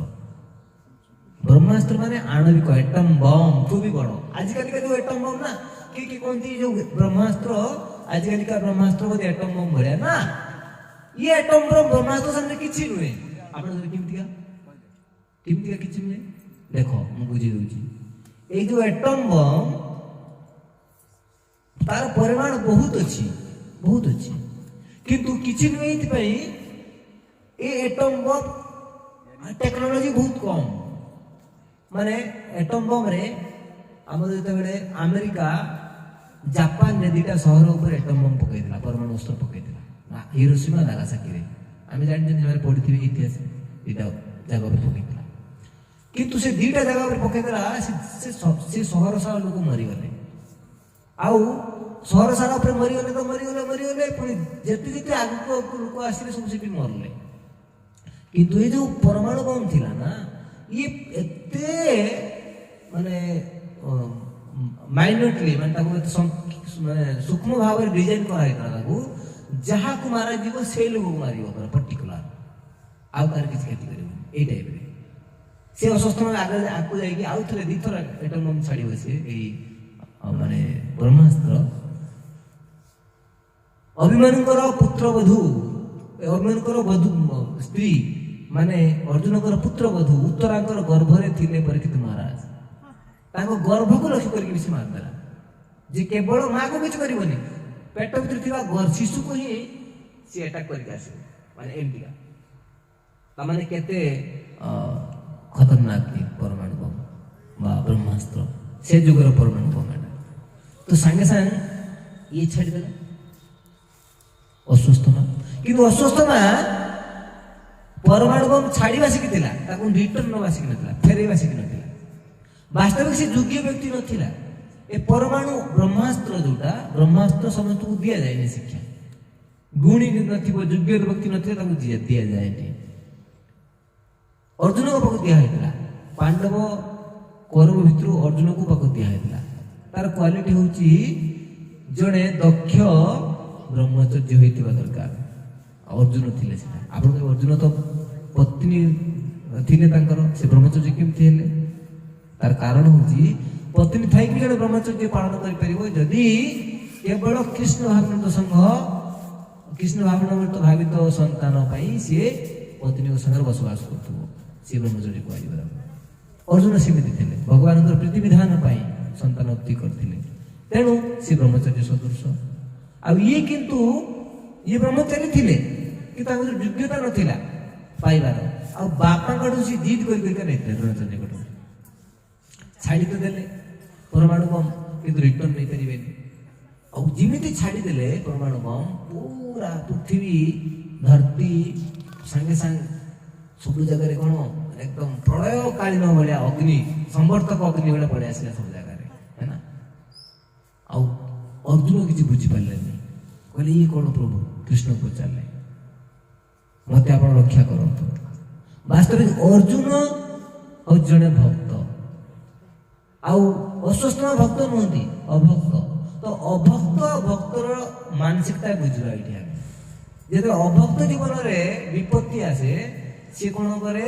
ବ୍ରହ୍ମାସ୍ତ୍ର ମାନେ ଆଣବିକ ଏଟମ୍ ବମ୍, ତୁ ବି ବଡ଼। ଆଜିକାଲିକା ଯୋଉ ଏଟମ୍ ବମ୍ ନା, କିଏ କହନ୍ତି ଯୋଉ ବ୍ରହ୍ମାସ୍ତ୍ର, ଆଜିକାଲିକା ବ୍ରହ୍ମାସ୍ତ୍ର ବୋଧେ ଏଟମ୍ ବମ୍ ଭଳିଆ ନା, ଇଏ ଏଟମ୍ ବମ୍ ବ୍ରହ୍ମାସ୍ତ୍ର ସାମନେ କିଛି ନୁହେଁ। ଆପଣ କେମିତିକା କିଛି ନୁହେଁ। ଦେଖ ମୁଁ ବୁଝେଇ ଦଉଛି, ଏଇ ଯୋଉ ଏଟମ୍ ବମ୍ ତାର ପରିମାଣ ବହୁତ ଅଛି, କିନ୍ତୁ କିଛି ନୁହେଁ। ଏଇଥିପାଇଁ ଏ ଏଟମ୍ ବମ୍ ଟେକ୍ନୋଲୋଜି ବହୁତ କମ୍। ମାନେ ଏଟମ୍ ବମ୍ରେ ଆମର ଯେତେବେଳେ ଆମେରିକା ଜାପାନରେ ଦିଟା ସହର ଉପରେ ଏଟମ୍ ବମ୍ ପକେଇଥିଲା, ପରମାଣୁ ଅସ୍ତ୍ର ପକେଇଥିଲା, ହିରୋସୀମା ନାଗାସାକିରେ। ଆମେ ଜାଣିଛନ୍ତି ସେମାନେ ପଢିଥିବେ ଇତିହାସ, ଦିଟା ଜାଗା ଉପରେ ପକେଇଥିଲା। କିନ୍ତୁ ସେ ଦିଟା ଜାଗା ଉପରେ ପକେଇଥିଲା, ସେ ସହର ସାରା ଲୋକ ମରିଗଲେ। ଆଉ ସହର ସାରା ଉପରେ ମରିଗଲେ ତ ମରିଗଲେ, ପୁଣି ଯେତେ ଆଗକୁ ଲୋକ ଆସିଲେ ସବୁ ସେଠି ମରିଲେ। କିନ୍ତୁ ଏ ଯୋଉ ପରମାଣୁ ବମ୍ ଥିଲା ନା, ଇଏ ଏତେ ମାନେ ମାଇନ୍ୟୁଟଲି, ମାନେ ତାକୁ ଏତେ ମାନେ ସୂକ୍ଷ୍ମ ଭାବରେ ଡିଜାଇନ କରାଯାଇଥିଲା, ତାକୁ ଯାହାକୁ ମାରାଯିବ ସେଇ ଲୋକକୁ ମାରିବ ପର୍ଟିକୁଲାର, ଆଉ ତାର କିଛି କ୍ଷତି କରିବନି। ଏଇ ଟାଇପରେ ସେ ଅସୁସ୍ଥ ଆଗକୁ ଯାଇକି ଆଉ ଥରେ ଦିଥର ଏଟମ୍ ବମ୍ ଛାଡ଼ିବ। ସେ ଏଇ ମାନେ ବ୍ରହ୍ମାସ୍ତ୍ର ଅଭିମନ୍ୟୁଙ୍କର ପୁତ୍ରବଧୂ, ଅଭିମନ୍ୟୁଙ୍କର ସ୍ତ୍ରୀ ମାନେ ଅର୍ଜୁନଙ୍କର ପୁତ୍ରବଧୂ ଉତ୍ତରାଙ୍କର ଗର୍ଭରେ ଥିଲେ ପରୀକ୍ଷିତ ମହାରାଜ। ତାଙ୍କ ଗର୍ଭକୁ ଲକ୍ଷ୍ୟ କରିକି ସେ ମାରିଦେଲା, ଯେ କେବଳ ମାଆକୁ କିଛି କରିବନି, ପେଟ ଭିତରେ ଥିବା ଶିଶୁକୁ ହିଁ ସେ ଆଟାକ୍ କରିକି ଆସିବ। ମାନେ ଏମିତିକା, ତାମାନେ କେତେ ଖତରନାକ ପରମାଣୁ ବମ୍ ବା ବ୍ରହ୍ମାସ୍ତ୍ର, ସେ ଯୁଗର ପରମାଣୁ ବମ୍ ଏଟା। ତ ସାଙ୍ଗେ ସାଙ୍ଗେ ଇଏ ଛାଡ଼ିଦେଲା ଅସୁସ୍ଥ ମା। କିନ୍ତୁ ଅସୁସ୍ଥ ମା ପରମାଣୁ ବମ୍ ଛାଡ଼ିବା ଶିଖିଥିଲା, ତାକୁ ରିଟର୍ନ ନେବା ଶିଖିନଥିଲା, ଫେରେଇବା ଶିଖିନଥିଲା। ବାସ୍ତବିକ ସେ ଯୋଗ୍ୟ ବ୍ୟକ୍ତି ନଥିଲା। ଏ ପରମାଣୁ ବ୍ରହ୍ମାସ୍ତ୍ର ଯୋଉଟା, ବ୍ରହ୍ମାସ୍ତ୍ର ସମସ୍ତଙ୍କୁ ଦିଆଯାଏନି ଶିକ୍ଷା। ଗୁଣୀ ନଥିବ, ଯୋଗ୍ୟ ବ୍ୟକ୍ତି ନଥିବ, ତାକୁ ଦିଆଯାଏନି। ଅର୍ଜୁନଙ୍କ ପାଖକୁ ଦିଆ ହେଇଥିଲା, ପାଣ୍ଡବ କୌରବ ଭିତରୁ ଅର୍ଜୁନକୁ ପାଖକୁ ଦିଆ ହେଇଥିଲା। ତାର କ୍ୱାଲିଟି ହଉଛି ଜଣେ ଦକ୍ଷ ବ୍ରହ୍ମଚର୍ଯ୍ୟ ହେଇଥିବା ଦରକାର। ଅର୍ଜୁନ ଥିଲେ ସେଟା। ଆପଣ ଅର୍ଜୁନ ତ ପତ୍ନୀ ଥିଲେ ତାଙ୍କର, ସେ ବ୍ରହ୍ମଚର୍ଯ୍ୟ କେମିତି ହେଲେ? ତାର କାରଣ ହଉଛି ପତ୍ନୀ ଥାଇକି ଜଣେ ବ୍ରହ୍ମଚର୍ଯ୍ୟ ପାଳନ କରିପାରିବ ଯଦି କେବଳ କୃଷ୍ଣ ଭାବନାମୃତ ସଂଘ, କୃଷ୍ଣ ଭାବନାମୃତ ଭାବିତ ସନ୍ତାନ ପାଇଁ ସିଏ ପତ୍ନୀଙ୍କ ସାଙ୍ଗରେ ବସବାସ କରୁଥିବ, ସିଏ ବ୍ରହ୍ମଚର୍ଯ୍ୟ କୁହାଯିବ। ଅର୍ଜୁନ ସେମିତି ଥିଲେ, ଭଗବାନଙ୍କର ପ୍ରୀତିବିଧାନ ପାଇଁ ସନ୍ତାନ ଉତ୍ତି କରିଥିଲେ, ତେଣୁ ସେ ବ୍ରହ୍ମଚର୍ଯ୍ୟ ସଦୃଶ। ଆଉ ଇଏ କିନ୍ତୁ ଇଏ ବ୍ରହ୍ମଚାରୀ ଥିଲେ, କିନ୍ତୁ ତାଙ୍କର ଯୋଗ୍ୟତା ନଥିଲା ପାଇବାର। ଆଉ ବାପାଙ୍କଠୁ ସେ ଜିଦ୍ କରିକା ନେଇଥିଲେ ଦ୍ରୋଣାଚାର୍ଯ୍ୟଙ୍କଠୁ। ଛାଡ଼ି ତ ଦେଲେ ପରମାଣୁ ବମ୍, କିନ୍ତୁ ରିଟର୍ନ ନେଇପାରିବେନି। ଆଉ ଯେମିତି ଛାଡ଼ିଦେଲେ ପରମାଣୁ ବମ୍, ପୁରା ପୃଥିବୀ ଧରତୀ ସାଙ୍ଗେ ସାଙ୍ଗେ ସବୁ ଜାଗାରେ କ'ଣ ଏକଦମ ପ୍ରଳୟକାଳୀନ ଭଳିଆ ଅଗ୍ନି, ସମ୍ବର୍ତ୍ତକ ଅଗ୍ନି ଭଳିଆ ପଳେଇ ଆସିଲା ସବୁ ଜାଗାରେ, ହେଲା। ଆଉ ଅର୍ଜୁନ କିଛି ବୁଝିପାରିଲେନି, କହିଲେ ଇଏ କ'ଣ ପ୍ରଭୁ? କୃଷ୍ଣ ପଚାରିଲେ, ମତେ ଆପଣ ରକ୍ଷା କରନ୍ତୁ। ବାସ୍ତବିକ ଅର୍ଜୁନ ହଉଛି ଜଣେ ଭକ୍ତ, ଆଉ ଅସ୍ୱସ୍ଥ ଭକ୍ତ ନୁହନ୍ତି, ଅଭକ୍ତ। ତ ଅଭକ୍ତ ଭକ୍ତର ମାନସିକତା ବୁଝିବା ଏଇଠି ଆମେ। ଯେତେବେଳେ ଅଭକ୍ତ ଜୀବନରେ ବିପତ୍ତି ଆସେ, ସିଏ କ'ଣ କରେ?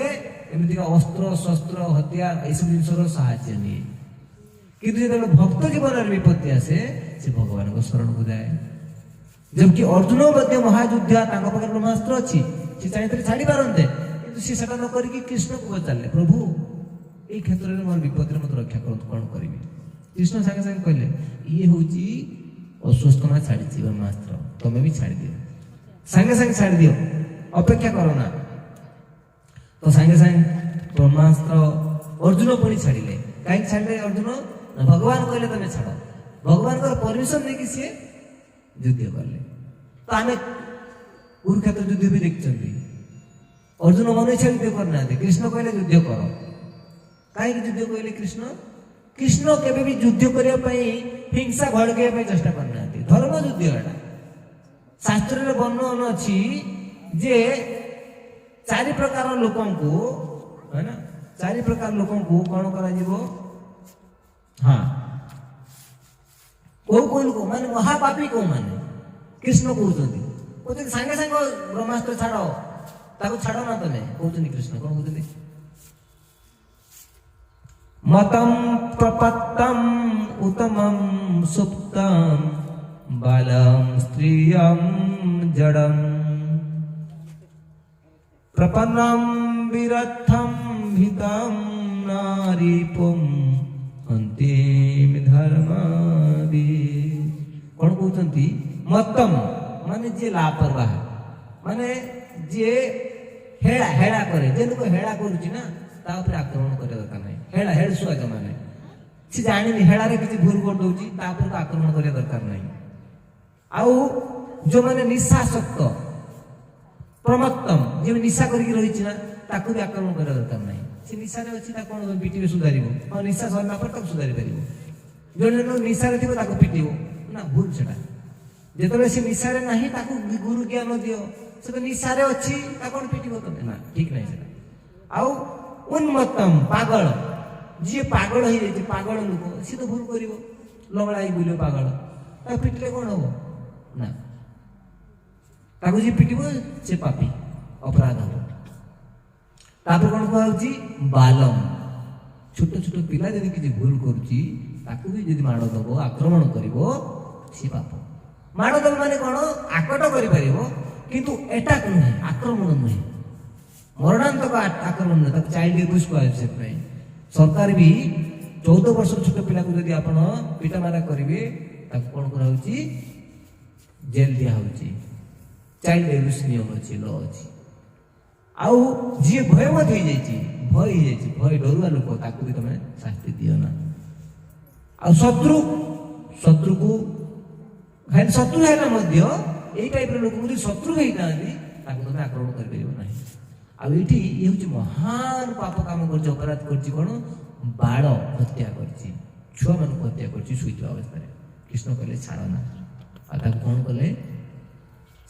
ଏମିତିକା ଅସ୍ତ୍ର ଶସ୍ତ୍ର ହତିଆର ଏଇସବୁ ଜିନିଷର ସାହାଯ୍ୟ ନିଏ। କିନ୍ତୁ ଯେତେବେଳେ ଭକ୍ତ ଜୀବନରେ ବିପତ୍ତି ଆସେ, ସେ ଭଗବାନଙ୍କ ଶରଣକୁ ଯାଏ। ଯେମିତି ଅର୍ଜୁନ ମଧ୍ୟ ମହାଯୁଦ୍ଧା, ତାଙ୍କ ପାଖରେ ବ୍ରହ୍ମାସ୍ତ୍ର ଅଛି, ସେ ଚାହିଁଥିଲେ ଛାଡ଼ି ପାରନ୍ତେ, କିନ୍ତୁ ସେ ସେଟା ନ କରିକି କୃଷ୍ଣକୁ ପଚାରିଲେ, ପ୍ରଭୁ ଏଇ କ୍ଷେତ୍ରରେ ମୋର ବିପଦରେ ମତେ ରକ୍ଷା କରନ୍ତୁ, କ'ଣ କରିବି? କୃଷ୍ଣ ସାଙ୍ଗେ ସାଙ୍ଗେ କହିଲେ, ଇଏ ହଉଛି ଅସ୍ୱସ୍ଥନା ଛାଡ଼ିଛି ବ୍ରହ୍ମାସ୍ତ୍ର, ତମେ ବି ଛାଡ଼ିଦିଅ, ସାଙ୍ଗେ ସାଙ୍ଗେ ଛାଡ଼ିଦିଅ, ଅପେକ୍ଷା କର ନା। ତ ସାଙ୍ଗେ ସାଙ୍ଗେ ब्रह्मास्त्र अर्जुन पुणी छाड़िले कहीं छाड़े अर्जुन भगवान कहले तुम छाड़ भगवान परमिशन नहीं कि सी युद्ध कले तो आम कुरुक्षेत्र युद्ध भी देखते अर्जुन मन इच्छा युद्ध करना कृष्ण कहले युद्ध कर कहीं युद्ध कहले कृष्ण कृष्ण केबे भी युद्ध करने हिंसा भड़कैया चेष्टा करना धर्म युद्ध एटा शास्त्र वर्णन अच्छी जे चारि प्रकार लोक है ना चारि प्रकार लोक कौन करा हाँ कौ लोक माने महापापी कौ माने कृष्ण कहते सांगे सांग ब्रह्मास्त्र छाड़ ताको छाड़ ना तमें कहते कृष्ण कौन कहते मतम प्रपत्तम उत्तमम सुप्तम बालम स्त्रियम जडम प्रपन्नम विरथम हितम नारीपुम अंतिम धर्मादि कौन कहते मतम माने जे लापरवाह माने जे हेड़ा हेड़ा करे जे लोक हेड़ा करुची ना ता ऊपर आक्रमण करे दरकार नहीं हेड़ा हेड़ सुआ जो माने से जानी हेड़ारे किसी भूल कर दउची ता ऊपर आक्रमण करे दरकार नहीं आउ जो माने निशासक्त प्रमत्तम जे निशा करके रही ना ताकू भी आक्रमण करे दरकार नहीं से निशा रे अछि ता कोन पिटिबे सुधारिबो और निशा सरला पर तब सुधारि परिबो जोने नो निशा रे थिबो ताकू पिटिबो ना भूल सेटा जेतबे से निशा रे नाही ताकू गुरु ज्ञान दियो से तो निशा रे अछि ता कोन पिटिबो तमे ना ठीक नहीं सेटा आउ उन्मत्तम पागल जी पागल हो जाए पागल लोक सी तो भूल कर लंगड़ा बुले पागल पिटले कौन हम ना ताको जी पिटब से पापी अपराध हम तापर कौन कहुची बालम छोट छोट पिला जदि किसी भूल करुची ताकू भी जदि माड़ दब आक्रमण करिवो सी पाप माड़ दब माने कौन आकट करि परिवो किंतु एटाक नुहे आक्रमण नुहे मरणांतक आक्रमण न चाइल्ड एब्यूज को सरकार भी 14 वर्ष छोट पिला को यदि आपण पिटा मारा करिवे ताको कोन करा होची जेल दिया होची चाइल्ड एब्यूज नियम अछि लॉ अछि आउ जे भयमत हो जाइछि भय डरुआ लोक ताको भी तमे शास्ति दियो ना आ शत्रु को है शत्रु है ना मध्य एई टाइप रे लोक को शत्रु हेई तांदी ताको तमे आक्रमण कर परिबो नाही आ ये हूँ महान पाप काम कर अपराध कर बाड़ हत्या कर छुआ मान हत्या कर अवस्था कृष्ण कहले छाड़ना आ कौन कले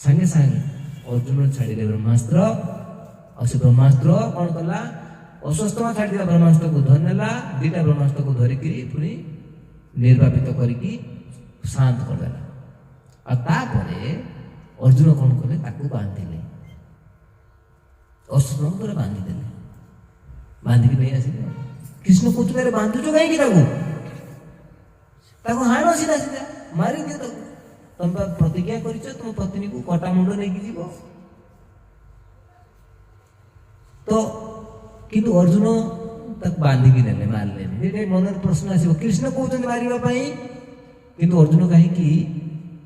सांगे सांगे अर्जुन छाड़े ब्रह्मास्त्र और से ब्रह्मास्त्र कौन कला अस्वस्थ छाड़ी ब्रह्मास्त्र को धरनेला दीटा ब्रह्मास्त्र को धरिक पुणी निर्वापित करके शांत करदेला अर्जुन कौन कले बांधिले अस्त्र पूरा बांधिदेले बांधिक नहीं आस कृष्ण कौन बांधुच कहीं हाण सीधा सीधा मारी दियो तुम प्रतिज्ञा कर तुम पत्नी को कटा मुंड नहीं जीव तो किंतु अर्जुन बांधिक ने मारे मन प्रश्न आसो कृष्ण कहते मारे किंतु अर्जुन कहीं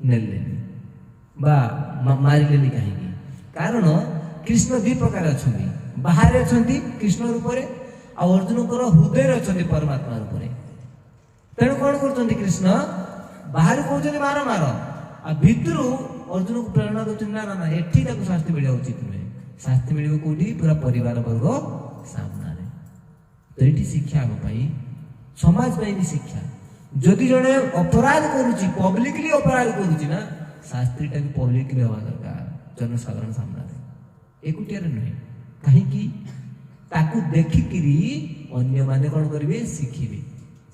नेले मारे कहीं कारण कृष्ण दि प्रकार अच्छा बाहर अच्छा कृष्ण रूप में अर्जुन हृदय अच्छा परमात्मा रूप में तेणु कौन कर कृष्ण बाहर कहते मार मार आ भितर अर्जुन को प्रेरणा दौरान ना ना एठी शास्ति मिलवा उचित नुहे शास्ति मिल कौटी पूरा परिवार वर्ग सामने तो ये शिक्षा आम समाज भी शिक्षा जदि जड़े अपराध करुच्ची पब्लिकली अपराध करुच्ची ना शास्त्रीटा भी पब्लिकली हवा दरकार जनसाधारण सामने एकुटिया नुहे कहीं देखिकी अन्य माने कौन करेंगे शिखिबे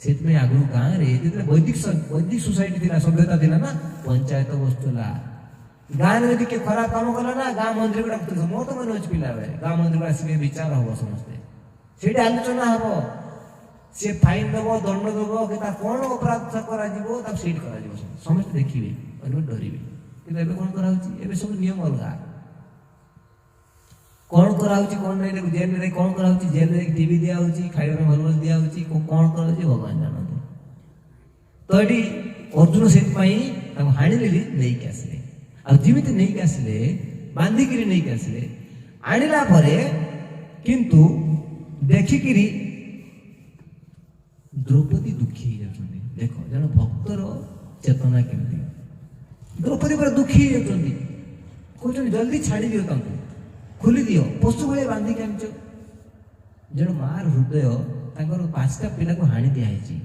से आगु गाँव में वैदिक सोसाइटी थी सभ्यता थी ना पंचायत बसुला गाँव में किए खराब काम कला ना गाँव मंदिर को डाक मोर तो मन अच्छे पिला गाँव मंदिर को आसिक विचार हम समस्ते से आलोचना हम सी फाइन दब दंड दब कि कौन अपराध कर समस्त देखिए डरवे कि कौन कर सब नियम अलग कौन कराउची कौन नहीं जेल रे कौन कराउची जेल रे टीवी दिया होची खाइबा में भल दिया होची कौन कराउची भगवान जानते तो ये अर्जुन से हाणी नहीं के आसले आ जीवित नहीं के आसले बांधिक नहीं के आसले आणिला परे किंतु ଦେଖିକିରି ଦ୍ରୌପଦୀ ଦୁଃଖୀ ହେଇଯାଉଛନ୍ତି। ଦେଖ ଜଣେ ଭକ୍ତର ଚେତନା କେମିତି। ଦ୍ରୌପଦୀ ପୁରା ଦୁଃଖୀ ହେଇଯାଉଛନ୍ତି, କହୁଛନ୍ତି ଜଲ୍ଦି ଛାଡ଼ି ଦିଅ, ତାଙ୍କୁ ଖୋଲି ଦିଅ, ପଶୁ ଭଳିଆ ବାନ୍ଧିକି ଆଣିଛ। ଜଣେ ମାଆର ହୃଦୟ, ତାଙ୍କର 5ଟା ପିଲାକୁ ହାଣି ଦିଆହେଇଛି,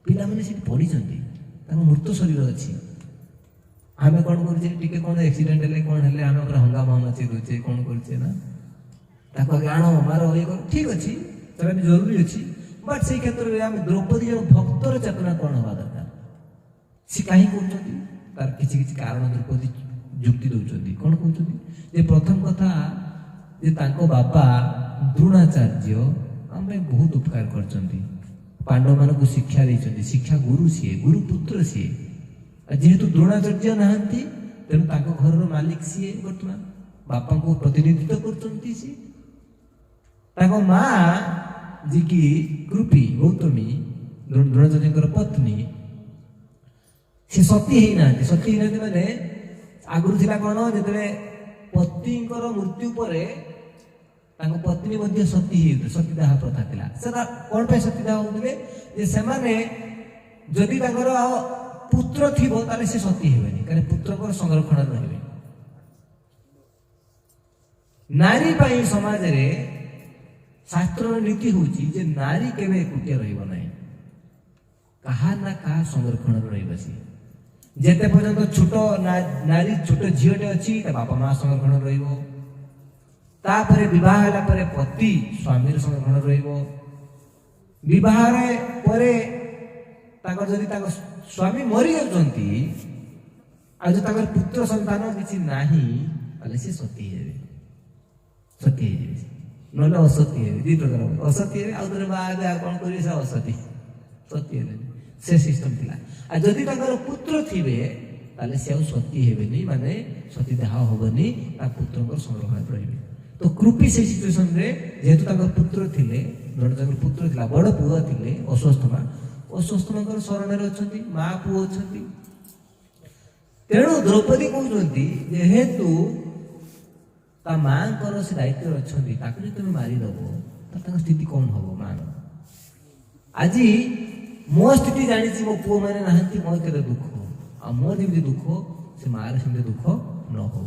ପିଲାମାନେ ସେଠି ପଡ଼ିଛନ୍ତି, ତାଙ୍କ ମୃତ ଶରୀର ଅଛି। ଆମେ କ'ଣ କରୁଛେ, ଟିକେ କ'ଣ ଆକ୍ସିଡେଣ୍ଟ ହେଲେ କ'ଣ ହେଲେ ଆମେ ପୁରା ହଙ୍ଗାମା ମଚେଇ ଦେଉଛେ, କ'ଣ କରୁଛେ ନା ତାକୁ ଆଗେ ଆଣ ମାର ଇଏ କର, ଠିକ୍ ଅଛି, ସେଟା ବି ଜରୁରୀ ଅଛି। ବଟ୍ ସେଇ କ୍ଷେତ୍ରରେ ଆମେ ଦ୍ରୌପଦୀ ଜଣେ ଭକ୍ତର ଚେତନା କ'ଣ ହେବା ଦରକାର, ସେ କାହିଁ କହୁଛନ୍ତି, ତାର କିଛି କିଛି କାରଣ ଦ୍ରୌପଦୀ ଯୁକ୍ତି ଦେଉଛନ୍ତି। କ'ଣ କହୁଛନ୍ତି ଯେ ପ୍ରଥମ କଥା ଯେ ତାଙ୍କ ବାପା ଦ୍ରୋଣାଚାର୍ଯ୍ୟ ଆମ ପାଇଁ ବହୁତ ଉପକାର କରିଛନ୍ତି, ପାଣ୍ଡବମାନଙ୍କୁ ଶିକ୍ଷା ଦେଇଛନ୍ତି, ଶିକ୍ଷା ଗୁରୁ ସିଏ, ଗୁରୁ ପୁତ୍ର ସିଏ। ଯେହେତୁ ଦ୍ରୋଣାଚାର୍ଯ୍ୟ ନାହାନ୍ତି ତେଣୁ ତାଙ୍କ ଘରର ମାଲିକ ସିଏ, ବର୍ତ୍ତମାନ ବାପାଙ୍କୁ ପ୍ରତିନିଧିତ୍ୱ କରୁଛନ୍ତି ସିଏ। ତାଙ୍କ ମା ଯିଏକି କୃପି ଗୌତମୀ ଦ୍ରୋଣାଚାର୍ଯ୍ୟଙ୍କର ପତ୍ନୀ, ସେ ସତୀ ହେଇନାହାନ୍ତି। ସତୀ ହେଇନାହାନ୍ତି ମାନେ ଆଗରୁ ଥିଲା କ'ଣ, ଯେତେବେଳେ ପତିଙ୍କର ମୃତ୍ୟୁ ପରେ ତାଙ୍କ ପତ୍ନୀ ମଧ୍ୟ ସତୀ ହେଇଥିଲେ, ସତୀଦାହ ପ୍ରଥା ଥିଲା। ସେଟା କ'ଣ ପାଇଁ ସତୀଦାହ ହଉଥିଲେ, ଯେ ସେମାନେ ଯଦି ତାଙ୍କର ଆଉ ପୁତ୍ର ଥିବ ତାହେଲେ ସେ ସତୀ ହେବେନି, କାରଣ ପୁତ୍ରଙ୍କର ସଂରକ୍ଷଣ ରହିବେ। ନାରୀ ପାଇଁ ସମାଜରେ ଶାସ୍ତ୍ରର ନୀତି ହଉଛି ଯେ ନାରୀ କେବେ ଏକୁଟିଆ ରହିବ ନାହିଁ, କାହା ନା କାହା ସଂରକ୍ଷଣରେ ରହିବ। ସିଏ ଯେତେ ପର୍ଯ୍ୟନ୍ତ ଛୋଟ ନାରୀ, ଛୋଟ ଝିଅଟେ ଅଛି, ତା ବାପା ମା ସଂରକ୍ଷଣ ରହିବ। ତାପରେ ବିବାହ ହେଲା ପରେ ପତି ସ୍ୱାମୀର ସଂରକ୍ଷଣ ରହିବ। ବିବାହରେ ପରେ ତାଙ୍କର ଯଦି ତାଙ୍କ ସ୍ୱାମୀ ମରିଯାଉଛନ୍ତି ଆଉ ଯଦି ତାଙ୍କର ପୁତ୍ର ସନ୍ତାନ କିଛି ନାହିଁ ତାହେଲେ ସେ ସତୀ ହେବେ, ସତୀ ହେଇଯିବେ, ନହେଲେ ଅସତୀ ହେବେ। 2 ପ୍ରକାର ଅସତୀ ହେବେ, ଆଉ ଥରେ ବାହା ହେବେ, ଆଉ କ'ଣ କରିବେ, ସେ ଅସତୀ, ସତୀ ହେବେନି, ସେ ସିଷ୍ଟମ ଥିଲା। ଆଉ ଯଦି ତାଙ୍କର ପୁତ୍ର ଥିବେ ତାହେଲେ ସେ ଆଉ ସତୀ ହେବେନି, ମାନେ ସତୀ ଦାହ ହବନି, ତା ପୁତ୍ରଙ୍କର ସଂରକ୍ଷଣ ରହିବେ। ତ କୃପି ସେଇ ସିଚୁଏସନରେ ଯେହେତୁ ତାଙ୍କର ପୁତ୍ର ଥିଲେ, ତାଙ୍କର ପୁତ୍ର ଥିଲା, ବଡ଼ ପୁଅ ଥିଲେ ଅଶ୍ୱତ୍ଥମା, ଅଶ୍ୱତ୍ଥମାଙ୍କର ଶରଣରେ ଅଛନ୍ତି, ମା ପୁଅ ଅଛନ୍ତି। ତେଣୁ ଦ୍ରୌପଦୀ କହୁଛନ୍ତି ଯେହେତୁ ତା ମାଙ୍କର ସେ ଦାୟିତ୍ୱରେ ଅଛନ୍ତି, ତାକୁ ଯଦି ତମେ ମାରିଦବ ତାହେଲେ ତାଙ୍କ ସ୍ଥିତି କ'ଣ ହବ। ମାର ଆଜି ମୋ ସ୍ଥିତି ଜାଣିଛି, ମୋ ପୁଅ ମାନେ ନାହାନ୍ତି, ମୋର କେତେ ଦୁଃଖ, ଆଉ ମୋର ଯେମିତି ଦୁଃଖ ସେ ମାର ସେମିତି ଦୁଃଖ ନ ହଉ।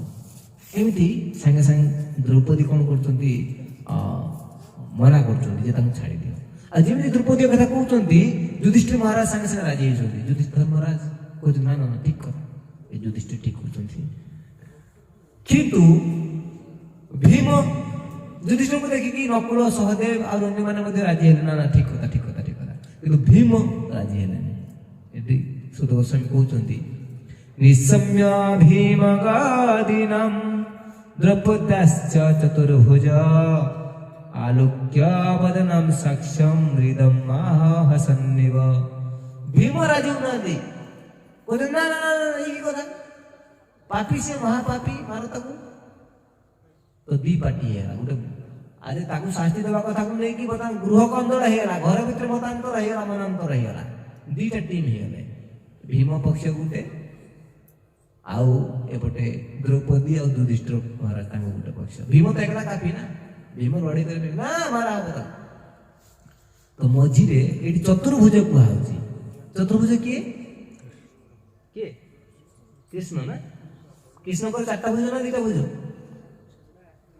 ଏମିତି ସାଙ୍ଗେ ସାଙ୍ଗେ ଦ୍ରୌପଦୀ କ'ଣ କରୁଛନ୍ତି, ମନା କରୁଛନ୍ତି ଯେ ତାଙ୍କୁ ଛାଡ଼ି ଦିଅ। ଆଉ ଯେମିତି ଦ୍ରୌପଦୀ କଥା କହୁଛନ୍ତି, ଯୁଧିଷ୍ଠିର ମହାରାଜ ସାଙ୍ଗେ ସାଙ୍ଗେ ରାଜି ହେଇଛନ୍ତି। ଯୁଧିଷ୍ଠିର ମହାରାଜ କହୁଛନ୍ତି ନା ନା ନା ଠିକ୍ କଥା, ଏ ଯୁଧିଷ୍ଠିର ଠିକ୍ କରୁଛନ୍ତି। କିନ୍ତୁ ଭୀମ ଯୁଧିଷ୍ଠିରଙ୍କୁ ଦେଖିକି ନକୁଳ, ସହଦେବ ଆଉ ଅନ୍ୟମାନେ ମଧ୍ୟ ରାଜି ହେଲେ, ନା ନା ଠିକ୍ କଥା, ଠିକ୍ କଥା, ଠିକ୍ କଥା। କିନ୍ତୁ ଭୀମ ରାଜି ହେଲେନି। ଏଠି ସୁଧ ଗୋସ୍ୱାମୀ କହୁଛନ୍ତି, ନିଶମ୍ୟ ଭୀମ ଗାଦିନମ୍ ଦ୍ରୌପଦ୍ୟାଶ୍ଚ ଚତୁର୍ଭୁଜ ଆଲୋକ୍ୟ ବଦନମ୍ ସାକ୍ଷ୍ୟମ୍ ହୃଦମ୍ ହସନ୍ନିବ। ଭୀମ ରାଜି ହଉନାହାନ୍ତି, କହୁଛନ୍ତି ନା ନା ନା ଏଇ କଥା, ପାପୀ ସେ, ମହାପାପୀ, ମାର ତାକୁ। ତ 2 ପାର୍ଟି ହେଇଗଲା। ଗୋଟେ ଆଜି ତାକୁ ଶାସ୍ତି ଦେବା କଥାକୁ ନେଇକି ବର୍ତ୍ତମାନ ଗୃହ କନ୍ଦଳ ହେଇଗଲା, ଘର ଭିତରେ ମତାନ୍ତର ହେଇଗଲା, ମନାନ୍ତର ହେଇଗଲା, 2ଟା ଟିମ୍ ହେଇଗଲେ। ଭୀମ ପକ୍ଷ ଗୋଟେ, ଆଉ ଏପଟେ ଦ୍ରୌପଦୀ ଆଉ ଯୁଧିଷ୍ଠିର ମହାରାଜ ତାଙ୍କ ଗୋଟେ ପକ୍ଷ। ଭୀମ ତ ଏକଲା କାପି ନା, ଭୀମ ଲଢ଼େଇ କରିବେ ନା, ମାରା ହବ ତାକୁ। ତ ମଝିରେ ଏଠି ଚତୁର୍ଭୁଜ କୁହାହଉଛି। ଚତୁର୍ଭୁଜ କିଏ କିଏ? କୃଷ୍ଣ ନା? କୃଷ୍ଣଙ୍କର 4ଟା ଭୁଜ ନା 2ଟା ଭୁଜ?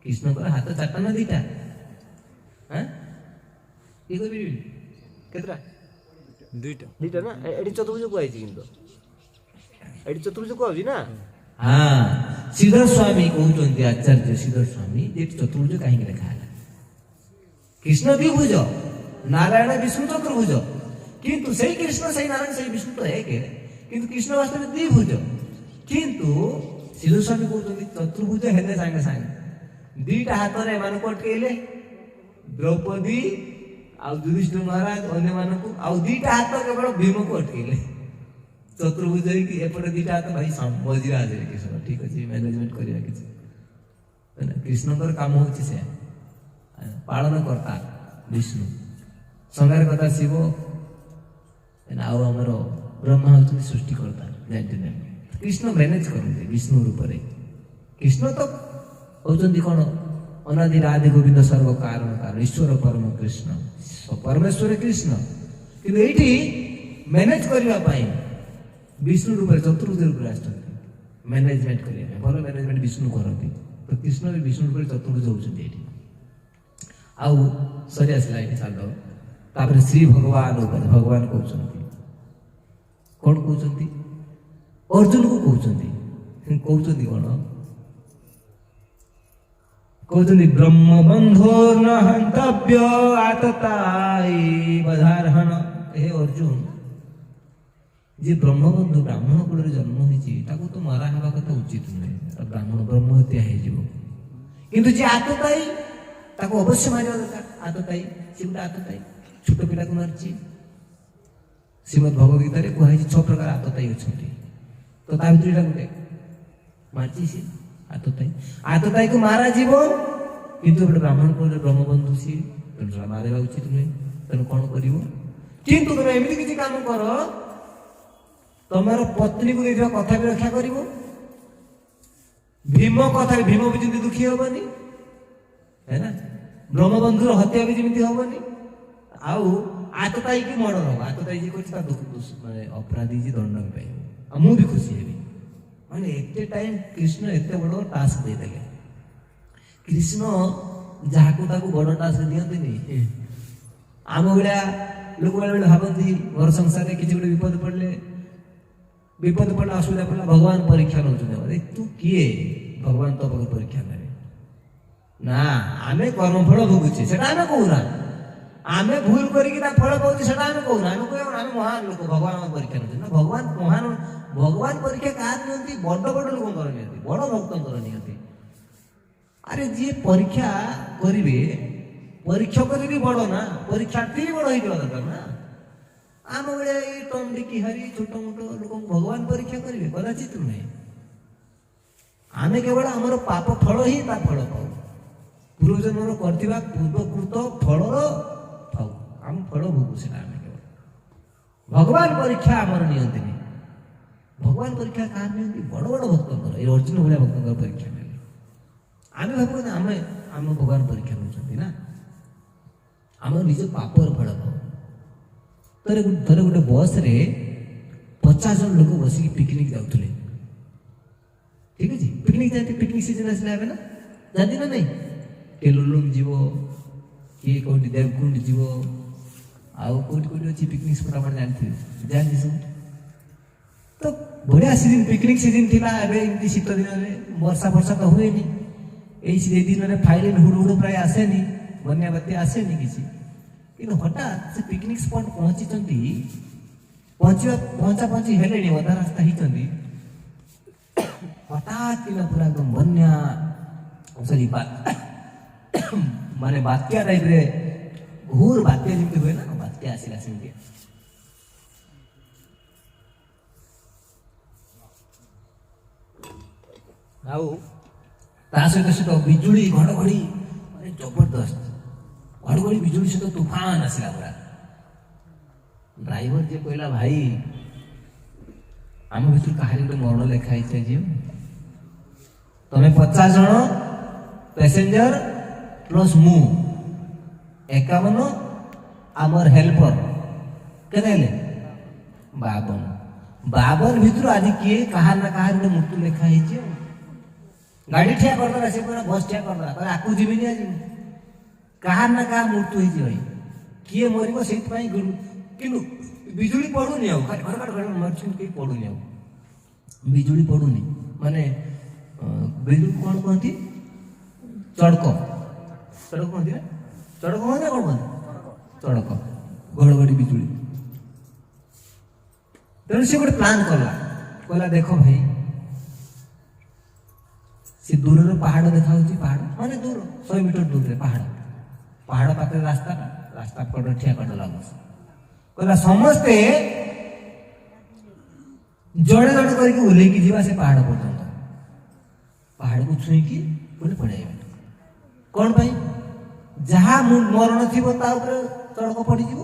କୃଷ୍ଣଙ୍କର ହାତ 4ଟା ନା 2ଟା? କିଏ କହିପାରିବେନି? କେତେଟା? 2ଟା ନା? ଏଠି ଚତୁର୍ଭୁଜ କୁହାଯାଇଛି, କିନ୍ତୁ ଏଠି ଚତୁର୍ଭୁଜ କୁହାଉଛି ନା। ହଁ, ଶ୍ରୀଧର ସ୍ୱାମୀ କହୁଛନ୍ତି, ଆଚାର୍ଯ୍ୟ ଶ୍ରୀଧର ସ୍ୱାମୀ, ଏଠି ଚତୁର୍ଭୁଜ କାହିଁକି ଲେଖା ହେଲା? କୃଷ୍ଣ ଦ୍ୱିଭୁଜ, ନାରାୟଣ ବିଷ୍ଣୁ ଚତୁର୍ଭୁଜ, କିନ୍ତୁ ସେଇ କୃଷ୍ଣ, ସେଇ ନାରାୟଣ, ସେଇ ବିଷ୍ଣୁ ତ ଏକ, କିନ୍ତୁ କୃଷ୍ଣ ବାସ୍ତବରେ ଦ୍ୱିଭୁଜ। କିନ୍ତୁ ଶ୍ରୀଧର ସ୍ୱାମୀ କହୁଛନ୍ତି ଚତୁର୍ଭୁଜ ହେଲେ ସାଙ୍ଗେ ସାଙ୍ଗେ 2ଟା ହାତରେ ଏମାନଙ୍କୁ ଅଟକେଇଲେ, ଦ୍ରୌପଦୀ ଆଉ ଯୁଧିଷ୍ଠିର ମହାରାଜ ଅନ୍ୟମାନଙ୍କୁ, ଆଉ 2ଟା ହାତ କେବଳ ଭୀମକୁ ଅଟକେଇଲେ। ଚତୁର୍ଭୁଜ ହେଇକି ଏପଟେ 2ଟା ହାତ, ଭାଇ ମଝିରେ ହାଜର କୃଷ୍ଣ, ଠିକ୍ ଅଛି, ମ୍ୟାନେଜମେଣ୍ଟ କରିବା କିଛି। କୃଷ୍ଣଙ୍କର କାମ ହଉଛି ସେ ପାଳନ କର୍ତ୍ତା ବିଷ୍ଣୁ, ସଂହାରକର୍ତ୍ତା ଶିବ, ଆଉ ଆମର ବ୍ରହ୍ମା ହଉଛନ୍ତି ସୃଷ୍ଟିକର୍ତ୍ତା। ଜାଣିଛନ୍ତି, କୃଷ୍ଣ ମ୍ୟାନେଜ କରନ୍ତି ବିଷ୍ଣୁ ରୂପରେ। କୃଷ୍ଣ ତ ହଉଛନ୍ତି କ'ଣ, ଅନାଦି ରାଧି ଗୋବିନ୍ଦ ସର୍ବ କାରଣ କାରଣ ଈଶ୍ୱର ପରମ କୃଷ୍ଣ ପରମେଶ୍ୱର କୃଷ୍ଣ। କିନ୍ତୁ ଏଇଠି ମ୍ୟାନେଜ କରିବା ପାଇଁ ବିଷ୍ଣୁ ରୂପରେ ଚତୁର୍ଭୁଜ ରୂପରେ ଆସିଛନ୍ତି ମ୍ୟାନେଜମେଣ୍ଟ କରିବା ପାଇଁ। ଭଲ ମ୍ୟାନେଜମେଣ୍ଟ ବିଷ୍ଣୁ କରନ୍ତି, ତ କୃଷ୍ଣ ବି ବିଷ୍ଣୁ ରୂପରେ ଚତୁର୍ଭୁଜ ହଉଛନ୍ତି ଏଇଠି। ଆଉ ସରି ଆସିଲା ଏଇଠି ଛାଡ଼ିଦେବ। ତାପରେ ଶ୍ରୀ ଭଗବାନ ଉପରେ ଭଗବାନ କହୁଛନ୍ତି, କଣ କହୁଛନ୍ତି? ଅର୍ଜୁନକୁ କହୁଛନ୍ତି। କହୁଛନ୍ତି କଣ? କହୁଛନ୍ତି ବ୍ରହ୍ମବନ୍ଧୋ ନ ହନ୍ତବ୍ୟ ଆତତାଇ ବଧାରହଣ। ହେ ଅର୍ଜୁନ, ଯିଏ ବ୍ରହ୍ମବନ୍ଧୁ ବ୍ରାହ୍ମଣ କୁଳରେ ଜନ୍ମ ହେଇଛି ତାକୁ ତ ମରା ହେବା କଥା ଉଚିତ ନୁହେଁ, ବ୍ରାହ୍ମଣ ବ୍ରହ୍ମ ହତ୍ୟା ହେଇଯିବ। କିନ୍ତୁ ଯିଏ ଆତତାଇ ତାକୁ ଅବଶ୍ୟ ମାରିବା ଦରକାର। ଆତତାଇ, ସେ ଗୋଟେ ଆତତାଇ, ଛୋଟ ପିଲାକୁ ମାରିଛି। ଶ୍ରୀମଦ୍ ଭଗବତ ଗୀତାରେ କୁହାଯାଇଛି 6 ପ୍ରକାର ଆତତାଇ ଅଛନ୍ତି, ତ ତା ଭିତରେ ଏଇଟା ଗୋଟେ ମାରିଛି ସେ ଆତତାଇ। ଆତତାଇକୁ ମାରାଯିବ, କିନ୍ତୁ ଗୋଟେ ବ୍ରାହ୍ମଣ କୁଳରେ ବ୍ରହ୍ମବନ୍ଧୁ ସିଏ, ତେଣୁ ସେଟା ମାରିବା ଉଚିତ ନୁହେଁ। ତେଣୁ କଣ କରିବ? କିନ୍ତୁ ତମେ ଏମିତି କିଛି କାମ କର, ତମର ପତ୍ନୀକୁ ଦେଇଥିବା କଥା ବି ରକ୍ଷା କରିବ। ଭୀମ କଥା, ଭୀମ ବି ଯେମିତି ଦୁଃଖୀ ହବନି, ହେଲା, ବ୍ରହ୍ମବନ୍ଧୁର ହତ୍ୟା ବି ଯେମିତି ହବନି। ଆଉ ଆତତାଇ କି ମର୍ଡର ହବ। ଆତତାଇ ଯିଏ କରିଛି ତା ମାନେ ଅପରାଧୀ ଯିଏ ଦଣ୍ଡ ବି ପାଇବ। ଆଉ ମୁଁ ବି ଖୁସି ହେବି। ମାନେ ଏତେ ଟାଇମ କୃଷ୍ଣ ଏତେ ବଡ ଟାସ୍କ ଦେଇଦେଲେ। କୃଷ୍ଣ ଯାହାକୁ ତାକୁ ବଡ ଟାସ୍କ ଦିଅନ୍ତିନି। ଆମ ଭଳିଆ ଲୋକ ବେଳେ ବେଳେ ଭାବନ୍ତି ଘର ସଂସାରରେ କିଛି ଗୋଟେ ବିପଦ ପଡ଼ିଲେ ଅସୁବିଧା ପଡ଼ିଲା ଭଗବାନ ପରୀକ୍ଷା ନେଉଛନ୍ତି। ତୁ କିଏ ଭଗବାନ ତୋ ପାଖରେ ପରୀକ୍ଷା ନେବେ? ନା, ଆମେ କର୍ମଫଳ ଭୋଗୁଛେ ସେଟା ଆମେ କହୁନା। ଆମେ ଭୁଲ କରିକି ତା ଫଳ ପାଉଛେ ସେଟା ଆମେ କହୁନା। ଆମେ କହିବା ଆମେ ମହାନ ଲୋକ, ଭଗବାନ ଆମ ପରୀକ୍ଷା ନେଉଛନ୍ତି। ନା, ଭଗବାନ ମହାନ, ଭଗବାନ ପରୀକ୍ଷା କାହାର ନିଅନ୍ତି? ବଡ ବଡ ଲୋକଙ୍କର ନିଅନ୍ତି, ବଡ ଭକ୍ତଙ୍କର ନିଅନ୍ତି। ଆରେ ଯିଏ ପରୀକ୍ଷା କରିବେ, ପରୀକ୍ଷକ ବି ବଡ ନା, ପରୀକ୍ଷାର୍ଥୀ ବି ବଡ ହେଇଥିବା ଦରକାର ନା। ଆମ ଭଳିଆ ଏଇ ଟମଡିକି ହାରି ଛୋଟ ମୋଟ ଲୋକଙ୍କୁ ଭଗବାନ ପରୀକ୍ଷା କରିବେ? କଦାଚିତ ନୁହେଁ। ଆମେ କେବଳ ଆମର ପାପ ଫଳ ହିଁ ତା ଫଳ ପାଉ, ପୂର୍ବଜନ୍ମର କରିଥିବା ପୂର୍ବକୃତ ଫଳର ପାଉ। ଆମ ଫଳ ଭୋଗୁ ସେଟା ଆମେ କେବଳ। ଭଗବାନ ପରୀକ୍ଷା ଆମର ନିଅନ୍ତିନି। ଭଗବାନ ପରୀକ୍ଷା କାହାର ନିଅନ୍ତି? ବଡ ବଡ ଭକ୍ତଙ୍କର, ଏଇ ଅର୍ଜୁନ ଭଳିଆ ଭକ୍ତଙ୍କର ପରୀକ୍ଷା ନେଲେ। ଆମେ ଭାବୁ ଆମେ ଭଗବାନ ପରୀକ୍ଷା ନେଉଛନ୍ତି ନା, ଆମ ନିଜ ପାପର ଫଳ ପାଉ। ଥରେ ଗୋଟେ ବସରେ 50 ଜଣ ଲୋକ ବସିକି ପିକନିକ ଯାଉଥିଲେ। ଠିକ ଅଛି, ପିକନିକ ଯାଆନ୍ତି, ପିକନିକ ସିଜନ ଆସିଲା ଏବେ ନା, ଯାଆନ୍ତି ନା ନାଇଁ? କିଏ ଲୁଲୁମ ଯିବ, କିଏ କୋଉଠି ଦେବକୁଣ୍ଡ ଯିବ, ଆଉ କୋଉଠି କୋଉଠି ଅଛି ପିକନିକ ସ୍ପଟ ଆପଣ ଜାଣିଥିବେ, ଯାଆନ୍ତି ସବୁ। ତ ବଢିଆ ସିଜିନ, ପିକନିକ ସିଜିନ ଥିଲା। ଏବେ ଏମିତି ଶୀତ ଦିନରେ ବର୍ଷା ତ ହୁଏନି। ଏଇ ଦିନରେ ଫାଇଲିନ ହୁଡୁହୁଡୁ ପ୍ରାୟ ଆସେନି, ବନ୍ୟା ବାତ୍ୟା ଆସେନି କିଛି। କିନ୍ତୁ ହଠାତ୍ ସେ ପିକନିକ ସ୍ପଟ ପହଞ୍ଚିଛନ୍ତି, ପହଞ୍ଚି ହେଲେଣି, ଅଧା ରାସ୍ତା ହେଇଛନ୍ତି। ହଠାତ୍ କିନା ପୁରା ଏକଦମ ବନ୍ୟା, ମାନେ ବାତ୍ୟା ଟାଇପରେ, ଘୋର ବାତ୍ୟା ଯେମିତି ହୁଏ ନା, ବାତ୍ୟା ଆସିଲା ସେମିତି। ଆଉ ତା ସହିତ ବିଜୁଳି ଘଡଘଡି, ମାନେ ଜବରଦସ୍ତ ଘଡଘଡି ବିଜୁଳି ସହିତ ତୁଫାନ ଆସିଲା ପୁରା। ଡ୍ରାଇଭର ଯିଏ କହିଲା, ଭାଇ ଆମ ଭିତରୁ କାହାରି ଗୋଟେ ମରଣ ଲେଖା ହେଇଛି ଆଜି। ତମେ 50 ଜଣ ପ୍ୟାସେଞ୍ଜର ପ୍ଲସ୍ ମୁଁ 51, ଆମର ହେଲ୍ପର କେତେ ହେଲେ 52 ଭିତରୁ ଆଜି କିଏ କାହାର ନା କାହାର ଗୋଟେ ମୃତ୍ୟୁ ଲେଖା ହେଇଛି। ଗାଡି ଠିଆ କରିଦେଲା, ସେ କହିଲା ବସ୍ ଠିଆ କରିଦେଲା, ଆକୁ ଯିବିନି ଆଜି। କାହାର ନା କାହାର ମୃତ୍ୟୁ ହେଇଛି ଭାଇ, କିଏ ମରିବ ସେଇଥିପାଇଁ। କିନ୍ତୁ ବିଜୁଳି ପଡୁନି, ଆଉ ମାରୁଛନ୍ତି କେହି ପଡୁନି, ଆଉ ବିଜୁଳି ପଡୁନି। ମାନେ ବିଜୁଳି କଣ କୁହନ୍ତି? ଚଡ଼କ କୁହନ୍ତି ନା, ଚଡ଼କ କୁହନ୍ତି ନା କଣ କୁହନ୍ତି? ଚଡ଼କ, ଘଡଘଡି ବିଜୁଳି। ତେଣୁ ସେ ଗୋଟେ ପ୍ଲାନ କଲା, ଦେଖ ଭାଇ, ସେ ଦୂରରୁ ପାହାଡ ଦେଖାଉଛି, ପାହାଡ ମାନେ ଦୂର 100 ମିଟର ଦୂରରେ ପାହାଡ ପାଖରେ ରାସ୍ତା ପଟେ ଠିଆ କରିଦେଲା। କହିଲା ସମସ୍ତେ ଜଣେ ଜଣେ କରିକି ଓହ୍ଲେଇକି ଯିବା ସେ ପାହାଡ ପର୍ଯ୍ୟନ୍ତ, ପାହାଡକୁ ଛୁଇଁକି ପୁଣି ପଳେଇବା। କଣ ପାଇଁ? ଯାହା ମରଣ ଥିବ ତା ଉପରେ ଚଡ଼କ ପଡିଯିବ,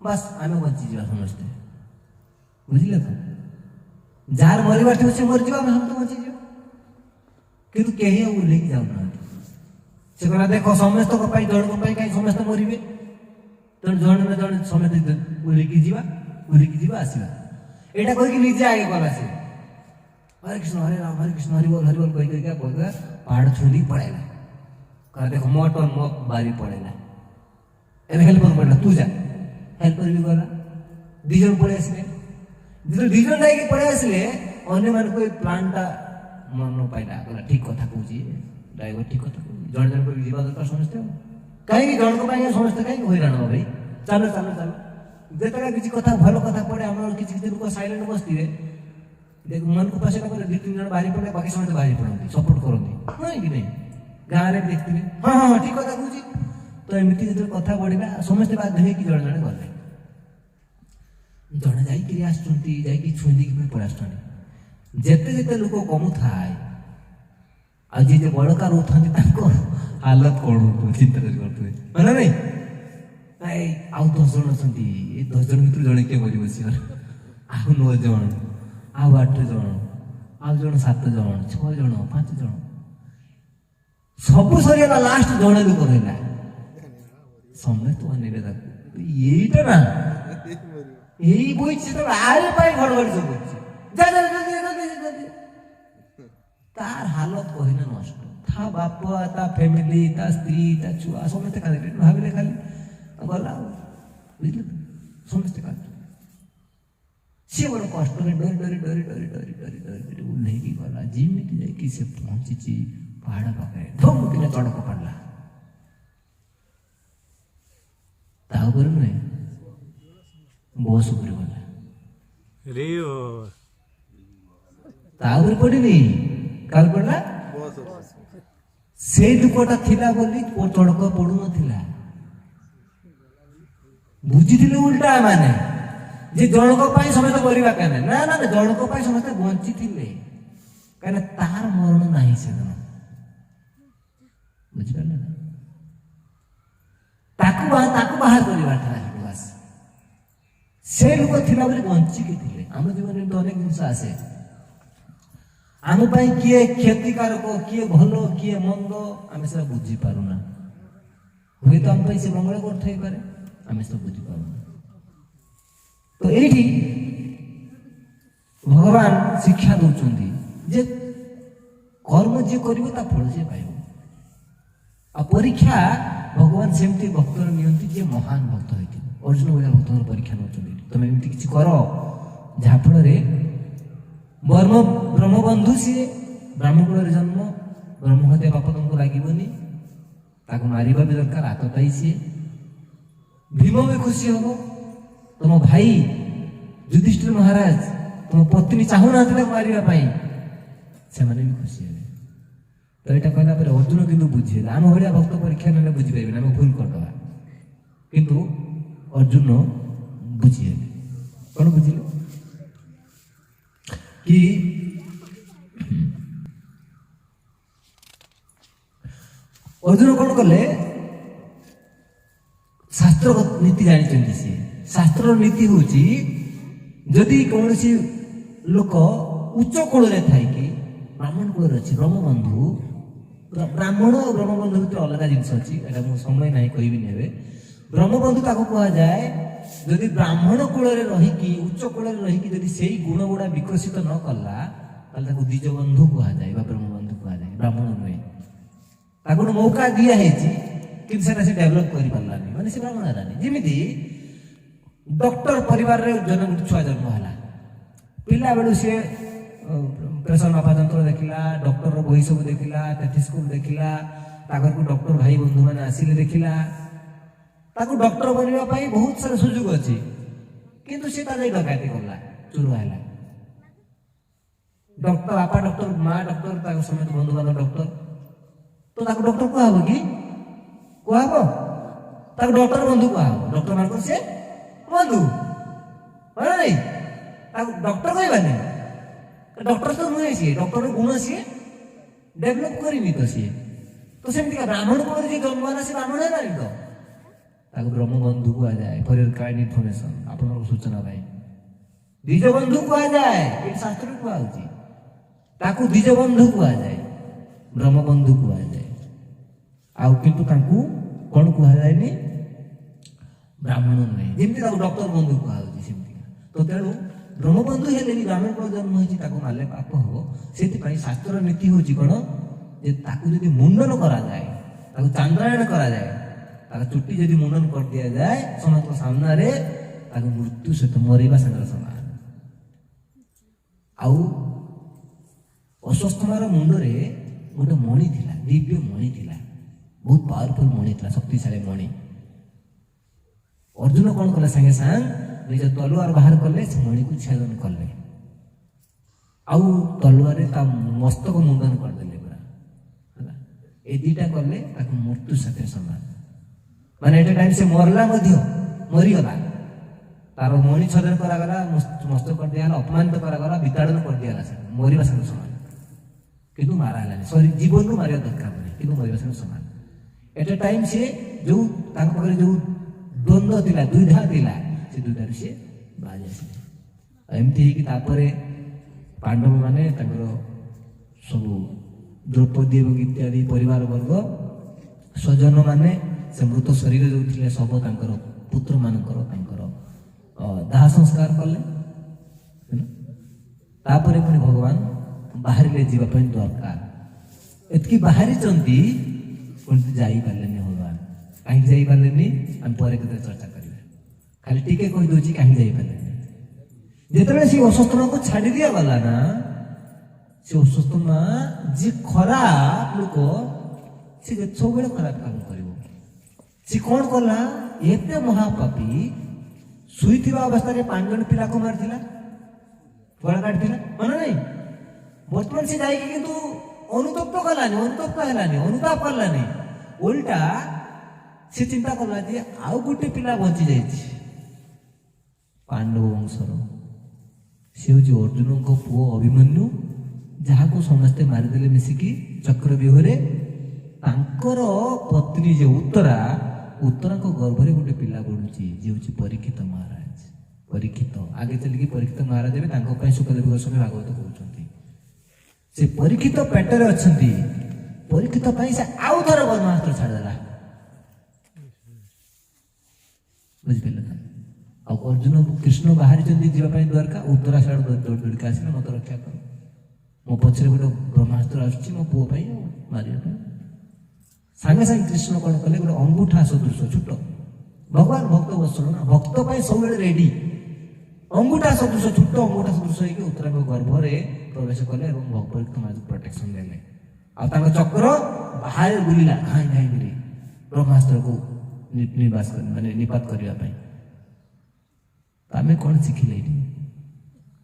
ବାସ୍ ଆମେ ବଞ୍ଚିଯିବା ସମସ୍ତେ। ବୁଝିଲେ ତ? ଯାହାର ମରିବାର ଥିବ ସେ ମରିଯିବ, ଆମେ ସମସ୍ତେ ବଞ୍ଚିଯିବ। କିନ୍ତୁ କେହି ଆଉ ଓହ୍ଲେଇକି ଯାଉନାହାନ୍ତି। से कहला देख समस्त जन कहीं समस्त मरबे तेणु जड़े ना जड़े समस्त उलिकी जा आसवा यहाँ कहीकि निजे आगे गला से हरे कृष्ण हरे राम हरे कृष्ण हरिबोल कही पहाड़ छुई पड़ेगा कहा देख मो टर्न मो बारी पड़ेगा एवं हेल्पर पड़ा तू जा हेल्पर भी गला दिज पड़े आसले दिज जाकि पड़े आसले अन्य मान प्लांटा मन पाइला कहला ठीक कथा कौची ड्राइवर ठीक कथा जड़े जन कर जीवा दरकार समस्ते कहीं जन समस्ते कहीं हईराण हो भाई चलो चलो चलो जिते किसी कथा भल कथा पड़े आम किसी लोक सैलेंट बसते देख मन को पसला पर 2-3 जन बाहरी पड़े बाकी समस्त बाहरी पड़ती सपोर्ट करती नहीं कि नहीं गाँव में देखते हाँ हाँ ठीक कथा कौची तो एमती जो कथा बढ़ा समस्ते बाध्य होगी जड़े जड़े गले जड़े जाकि छुई पड़े जेते जेते लोक कमु थाए आ जी जे बड़कार होता हालत कौन हो चिंता करते है नहीं आउ 10 जन अच्छा 10 जन भर जड़े किए मर बस आउ 9 जन आउ 8 जन आउ जन 7 जन 6 जन 5 जन सब सरीगला लास्ट जड़े लोक रहा समस्त अनेक यहीटा ना यही बही आरे पाई घड़घड़ी सब तार हालत कहना नष्ट था बाप ता फैमिली ता स्त्री ता छुआ समस्ते खाली भाविले खाली गला बुझल समस्ते खाली सी बड़ कष्ट डरी डरी डरी डरी डरी डरी डरी ओह्लैकी गला जिमिति जाकि से पहुंची पहाड़ पाखे धम किना चढ़क पड़ला तापर नुहे बस उपरे गला तापर पड़नी काल पड़ा से दुखटा थिला बोली चढ़क पड़ू नथिला बुझी उल्टा माने जे जनक पाई समस्त करवा कहने ना ना जनक पाई समस्त बंची थिले कहने तार मरण नाही से बुझिपारे ना ताकू बाहर करवा बस से लोक थिला बोली बंची के थिले आम जीवन में तो अनेक जिनस आसे आम किए क्षतिकारक किए भल किए मंद आम से बुझी पारुना हुए तो आम से मंगल कर आम से बुझी पारुना तो ये भगवान शिक्षा दौरान जे कर्म जी कर फल से पाइब आ परीक्षा भगवान सेमती भक्त नियंती जे महान भक्त होती अर्जुन भाई भक्त परीक्षा नौ तुम एमती किसी कर जहाँफल ब्रह्मबंधु सी ब्राह्मण जन्म ब्रह्म हत्या पाप तुमको लगे मार भी दरकार हाथ सी भीम भी खुशी हम तुम भाई युधिष्ठिर महाराज तुम पत्नी चाहूना मारे से भी खुशी हे तो यहाँ कहला अर्जुन किंतु बुझे आम भाया भक्त परीक्षा ना बुझीपारे आम भूल करदे किंतु अर्जुन बुझी कौन बुझिले कि अर्जुन कौन कले शास्त्र नीति जानी सी शास्त्र नीति हूँ जदि कौन लोक उच्च कूल थाई कि ब्राह्मण कूल अच्छी ब्रह्मबंधु ब्राह्मण और ब्रह्मबंधु भर अलग जिनस अच्छी समय ना कह ब्रह्मबंधु ताको कह जाए जदि ब्राह्मण कूल रहीकि उच्च कूल रहीकि जदि से गुण गुड़ा विकसित न कला द्विज बंधु कह जाए ब्रह्मबंधु कह जाए ब्राह्मण नुहे मौका दिखाई कि डेभलप कर पारानी मैंने से ब्राह्मण है जमी डॉक्टर परिवार जन छुआ जन्म है पिला बेलू सी प्रेसर मापा जंत्र देखला डॉक्टर बही सब देखला टेथिस्कोप देखला को डॉक्टर भाई बंधु मैंने आसिले देखला डॉक्टर बनवाई बहुत सारा सुजोग अच्छी किंतु सी डकैती कला चुरुआ है डॉक्टर आपा डॉक्टर माँ डॉक्टर समेत बंधु बांधव डॉक्टर तो डॉक्टर कहब कि कहब डॉक्टर बंधु कहब डॉक्टर मान सी बंधु है नहीं डॉक्टर कहबानी डॉक्टर तो नुहे सी डॉक्टर गुण सी डेभलप करी तो सी तो सेमती ब्राह्मण को जन्म सी ब्राह्मण है ना तो ब्रह्मबंधु कह जाए फॉर योर काइंड इनफॉरमेशन आप सूचना पाई द्विज बंधु कह जाए ये शास्त्र कहूँ द्विज बंधु कह जाए ब्रह्मबंधु कह जाए ଆଉ କିନ୍ତୁ ତାଙ୍କୁ କ'ଣ କୁହାଯାଏନି ବ୍ରାହ୍ମଣ ନୁହେଁ, ଯେମିତି ତାକୁ ଡକ୍ଟର ବନ୍ଧୁ କୁହାଯାଉଛି ସେମିତି। ତ ତେଣୁ ବ୍ରହ୍ମବନ୍ଧୁ ହେଲେ ବି ବ୍ରାହ୍ମଣ କୁଳ ଜନ୍ମ ହେଇଛି ତାକୁ ମାରିଲେ ପାପ ହବ। ସେଥିପାଇଁ ଶାସ୍ତ୍ରର ନୀତି ହେଉଛି କ'ଣ, ଯେ ତାକୁ ଯଦି ମୁଣ୍ଡନ କରାଯାଏ, ତାକୁ ଚାନ୍ଦ୍ରାୟଣ କରାଯାଏ, ତାର ଚୁଟି ଯଦି ମୁଣ୍ଡନ କରିଦିଆଯାଏ ସମସ୍ତଙ୍କ ସାମ୍ନାରେ, ତାକୁ ମୃତ୍ୟୁ ସହିତ ମରିବା ସାଙ୍ଗରେ ସମାନ। ଆଉ ଅଶ୍ୱତ୍ଥାମାର ମୁଣ୍ଡରେ ଗୋଟେ ମଣି ଥିଲା, ଦିବ୍ୟ ମଣି ଥିଲା, ବହୁତ ପାୱାରଫୁଲ ମଣି ଥିଲା, ଶକ୍ତିଶାଳୀ ମଣି। ଅର୍ଜୁନ କ'ଣ କଲେ, ସାଙ୍ଗେ ସାଙ୍ଗ ନିଜ ତଲୁଆର ବାହାର କଲେ, ସେ ମଣିକୁ ଛେଦନ କଲେ, ଆଉ ତଲୁଆରେ ତା ମସ୍ତକ ମୁଣ୍ଡନ କରିଦେଲେ ପୁରା ହେଲା। ଏ ଦିଟା କଲେ ତାକୁ ମୃତ୍ୟୁ ସାଥିରେ ସମାନ। ମାନେ ଏଟା ଟାଇମ୍ ସେ ମରଲା ମଧ୍ୟ, ମରିଗଲା, ତାର ମଣି ଛେଦନ କରାଗଲା, ମସ୍ତକ କରିଦିଆଗଲା, ଅପମାନିତ କରାଗଲା, ବିତାଡ଼ନ କରିଦିଆଗଲା, ସେ ମରିବା ସାଙ୍ଗେ ସମାନ। କିନ୍ତୁ ମାରା ହେଲାନି, ସରି ଜୀବନରୁ ମାରିବା ଦରକାର ନାହିଁ, କିନ୍ତୁ ମରିବା ସାଙ୍ଗେ ସମାନ। ଏଟା ଟାଇମ୍ ସିଏ ଯୋଉ ତାଙ୍କ ପାଖରେ ଯୋଉ ଦ୍ୱନ୍ଦ୍ୱ ଥିଲା, ଦ୍ୱିଧା ଥିଲା, ସେ ଦୁଇଟାରୁ ସିଏ ବାହାରି ଆସିଲେ। ଏମିତି ହେଇକି ତାପରେ ପାଣ୍ଡବ ମାନେ ତାଙ୍କର ସବୁ ଦ୍ରୌପଦୀ ଏବଂ ଇତ୍ୟାଦି ପରିବାର ବର୍ଗ ସ୍ୱଜନ ମାନେ ସେ ମୃତ ଶରୀର ଯୋଉ ଥିଲେ ଶବ ତାଙ୍କର ପୁତ୍ର ମାନଙ୍କର ତାଙ୍କର ଦାହ ସଂସ୍କାର କଲେ। ତାପରେ ପୁଣି ଭଗବାନ ବାହାରିଲେ ଯିବା ପାଇଁ ଦରକାର। ଏତିକି ବାହାରିଛନ୍ତି କିନ୍ତୁ ଯାଇପାରିଲେନି ଭଗବାନ। କାହିଁକି ଯାଇପାରିଲେନି ଆମେ ପରେ କେତେବେଳେ ଚର୍ଚ୍ଚା କରିବା, ଖାଲି ଟିକେ କହିଦେଉଛି କାହିଁକି ଯାଇପାରିଲେନି। ଯେତେବେଳେ ସେ ଅଶ୍ୱତ୍ଥାମାକୁ ଛାଡ଼ି ଦିଆଗଲା ନା, ସେ ଅଶ୍ୱତ୍ଥାମା ଯିଏ ଖରାପ ଲୋକ, ସେ ସବୁବେଳେ ଖରାପ କାମ କରିବ। ସେ କ'ଣ କଲା, ଏତେ ମହାପାପୀ ଶୋଇଥିବା ଅବସ୍ଥାରେ 5 ଜଣ ପିଲାକୁ ମାରିଥିଲା, ଗଳା କାଟିଥିଲା, ମନେ ନାହିଁ? ବର୍ତ୍ତମାନ ସେ ଯାଇକି କିନ୍ତୁ ଅନୁତପ୍ତ ହେଲାନି, ଅନୁତାପ କଲାନି। ଓଲଟା ସେ ଚିନ୍ତା କଲା ଯେ ଆଉ ଗୋଟେ ପିଲା ବଞ୍ଚି ଯାଇଛି ପାଣ୍ଡବ ବଂଶର, ସେ ହେଉଛି ଅର୍ଜୁନଙ୍କ ପୁଅ ଅଭିମନ୍ୟୁ, ଯାହାକୁ ସମସ୍ତେ ମାରିଦେଲେ ମିଶିକି ଚକ୍ରବ୍ୟୁହରେ। ତାଙ୍କର ପତ୍ନୀ ଯେ ଉତ୍ତରାଙ୍କ ଗର୍ଭରେ ଗୋଟେ ପିଲା ବଢୁଛି, ଯିଏ ହେଉଛି ପରୀକ୍ଷିତ ମହାରାଜ। ପରୀକ୍ଷିତ ଆଗେ ଚାଲିକି ପରୀକ୍ଷିତ ମହାରାଜ ଏବେ ତାଙ୍କ ପାଇଁ ସୁଖଦେବ ଗୋସ୍ୱାମୀ ଭାଗବତ କହୁଛନ୍ତି। ସେ ପରୀକ୍ଷିତ ପେଟରେ ଅଛନ୍ତି, ପରୀକ୍ଷିତ ପାଇଁ ସେ ଆଉ ଥରେ ବ୍ରହ୍ମାସ୍ତ୍ର ଛାଡ଼ିଦେଲା, ବୁଝିପାରିଲେ ନା? ଆଉ ଅର୍ଜୁନ କୃଷ୍ଣ ବାହାରିଛନ୍ତି ଯିବା ପାଇଁ ଦ୍ୱାରକା, ଉତ୍ତରା ସିଆଡ଼ୁ ଦୌଡ଼ିକି ଆସିଲେ, ମତେ ରକ୍ଷା କର, ମୋ ପଛରେ ଗୋଟେ ବ୍ରହ୍ମାସ୍ତ୍ର ଆସୁଛି ମୋ ପୁଅ ପାଇଁ ମାରିବା ପାଇଁ। ସାଙ୍ଗେ ସାଙ୍ଗେ କୃଷ୍ଣ କ'ଣ କଲେ, ଗୋଟେ ଅଙ୍ଗୁଠା ସଦୃଶ ଛୋଟ, ଭଗବାନ ଭକ୍ତ ବତ୍ସଳ ନା, ଭକ୍ତ ପାଇଁ ସବୁବେଳେ ରେଡି, ଅଙ୍ଗୁଠା ସଦୃଶ ଛୋଟ ଅଙ୍ଗୁଠା ସଦୃଶ ହେଇକି ଉତ୍ତରାଙ୍କ ଗର୍ଭରେ ପ୍ରବେଶ କଲେ ଏବଂ ପରୀକ୍ଷିତ ମହାରାଜକୁ ପ୍ରୋଟେକ୍ସନ ଦେଲେ। ଆଉ ତାଙ୍କ ଚକ୍ର ବାହାରେ ବୁଲିଲା ଘାଇଁ ଘାଇଁ କରି ବ୍ରହ୍ମାସ୍ତ୍ରକୁ ନିପାତ କରିବା ପାଇଁ। ଆମେ କ'ଣ ଶିଖିଲେ ଏଇଠି?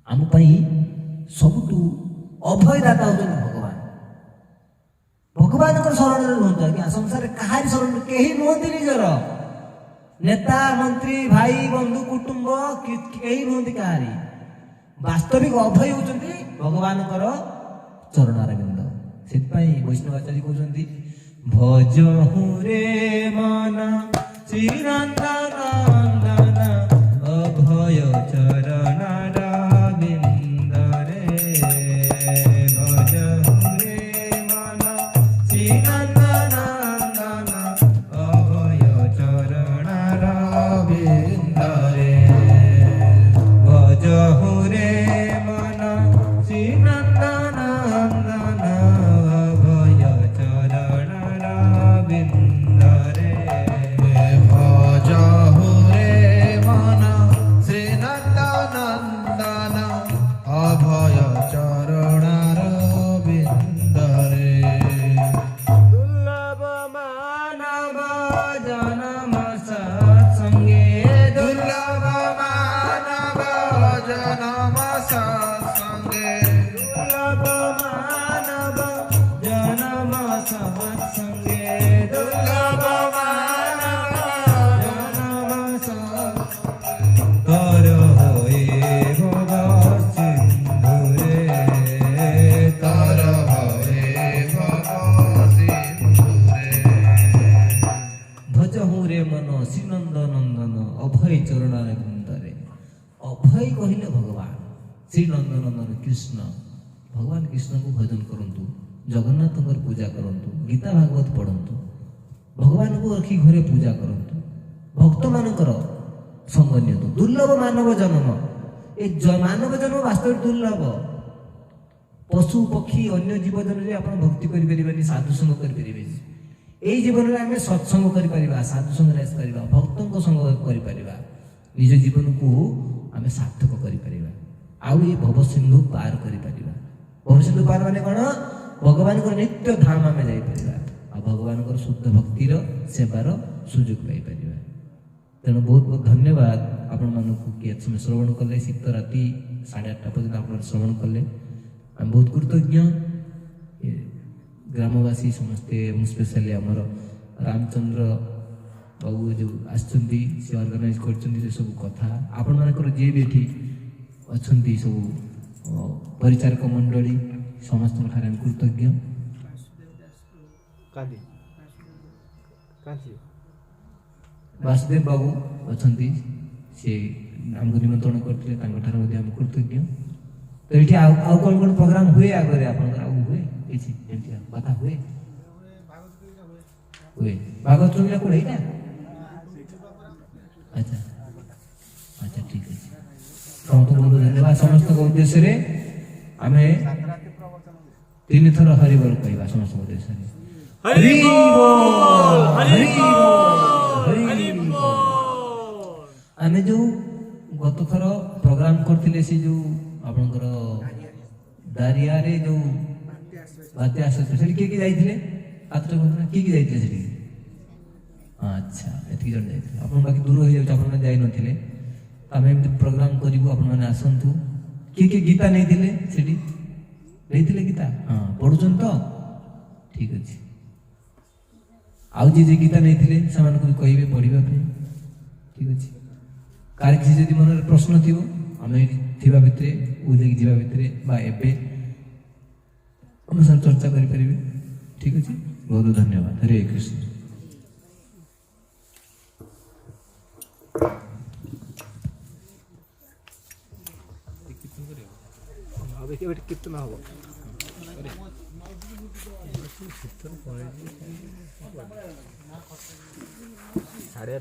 ଆମ ପାଇଁ ସବୁଠୁ ଅଭୟଦାତା ହେଉଛନ୍ତି ଭଗବାନ। ଭଗବାନଙ୍କର ଶରଣରେ ରୁହନ୍ତୁ ଆଜ୍ଞା। ସଂସାରରେ କାହାରି ଶରଣ କେହି ନୁହନ୍ତି ନିଜର, ନେତା ମନ୍ତ୍ରୀ ଭାଇ ବନ୍ଧୁ କୁଟୁମ୍ବ କେହି ନୁହନ୍ତି କାହାରି। ବାସ୍ତବିକ ଅଭୟ ହେଉଛନ୍ତି ଭଗବାନଙ୍କର ଚରଣାରବିନ୍ଦ। ସେଥିପାଇଁ ବୈଷ୍ଣବାଚାର୍ଯ୍ୟ କହୁଛନ୍ତି, ଭଜହୁଁ ରେ ମନ ଶ୍ରୀନନ୍ଦନନ୍ଦନ ଅଭୟ ଚରଣାରବିନ୍ଦରେ। ଭଜହୁଁ ରେ ମନ ଶ୍ରୀନନ୍ଦନନ୍ଦନ ଅଭୟ ଚରଣାରବିନ୍ଦରେ। ଭଜହୁଁ ରେ ମନ ଶ୍ରୀନନ୍ଦନନ୍ଦନ ଅଭୟ ଚରଣାରବିନ୍ଦରେ। ଭଜହୁଁ ରେ ମନ ଶ୍ରୀନନ୍ଦନନ୍ଦନ ଅଭୟ ଚରଣାରବିନ୍ଦରେ। ଦୁର୍ଲଭ ମାନବ ଜନମ ସତ୍ସଙ୍ଗେ, ଦୁର୍ଲଭ ମାନବ ଜନମ ସତ୍ସଙ୍ଗେ। ଦୁର୍ଲଭ ମାନବ ଜନମ ସତ୍ସଙ୍ଗେ, ଦୁର୍ଲଭ ମାନବ ଜନମ ତର ହୋଇ ଭବ ସିନ୍ଧୁରେ। ତର ହରେ ଭବ ସିନ୍ଧୁରେ। ଭଜହୁଁ ରେ ମନ ଶ୍ରୀନନ୍ଦନନ୍ଦନ ଅଭୟ ଚରଣାରବିନ୍ଦରେ। ଅଭୟ କହିଲେ ଭଗବାନ, ଶ୍ରୀନନ୍ଦନନ୍ଦନ କୃଷ୍ଣ। ଭଗବାନ କୃଷ୍ଣଙ୍କୁ ଭଜନ କରନ୍ତୁ, ଜଗନ୍ନାଥଙ୍କର ପୂଜା କରନ୍ତୁ, ଗୀତା ଭାଗବତ ପଢ଼ନ୍ତୁ, भगवान को रखी घरे पूजा करतु भक्त मानकर संग नियंतु दुर्लभ मानव जन्म ए मानव जन्म वास्तविक दुर्लभ पशु पक्षी अन्य जीव जन आप भक्ति करें साधु संग करें यही जीवन में आम सत्संग कर साधु संग करवा भक्तों संग कर निज जीवन को आम सार्थक कर आउ ये भव सिंधु पार कर भव सिंधु पार माने कौन भगवान को नित्य धाम आम जापर आ भगवान को शुद्ध भक्तिर सेवार सुजोग पाइपर तेणु बहुत बहुत धन्यवाद आपण मानक किए समय श्रवण कले शीत राति 8:30 पर्यटन आप श्रवण कले आम बहुत कृतज्ञ ग्रामवासी समस्ते स्पेशली आमर रामचंद्र बाबू जो आसुच्च सी अर्गानाइज कर सब कथा आपण मानकर जी भी ये अच्छा सब परिचारक मंडली समस्त कृतज्ञ वासुदेव बाबू अच्छा सी आमको निमंत्रण करते कृतज्ञ तो ये आउ कौन कौन प्रोग्राम हुए आगे आप हुए कथा हुए हुए भागवत चुनिया कौन है अच्छा अच्छा ठीक है समस्त बहुत धन्यवाद समस्त उद्देश्य आम 3 थर हरिबोल कहवा समस्त उद्देश्य हरि बोल हरि बोल हरि बोल आम जो गत थर प्रोग्राम करथिले से जो आपनकर दारिया रे जो बात्या आश्रय से किए जाइए आत्र किए जाइए से अच्छा एति जन जाइए आप बाकी दूर हो जाए आप जाई नथिले आम एमती प्रोग्राम करूँ आपण आसतु किए गीता नहीं थिले सेठी नहीं थिले गीता हाँ पढ़ुचन तो ठीक अच्छे आउ जी गीता नहीं थिले से कहे पढ़ा ठीक अच्छे कार किसी जदि मन प्रश्न थी आम थिबा भितरे उदेक जीवा भितरे बा एबे हम सर चर्चा करि परिबे ठीक अछि बहुत बहुत धन्यवाद हरे कृष्ण कितना हो साढ़े 8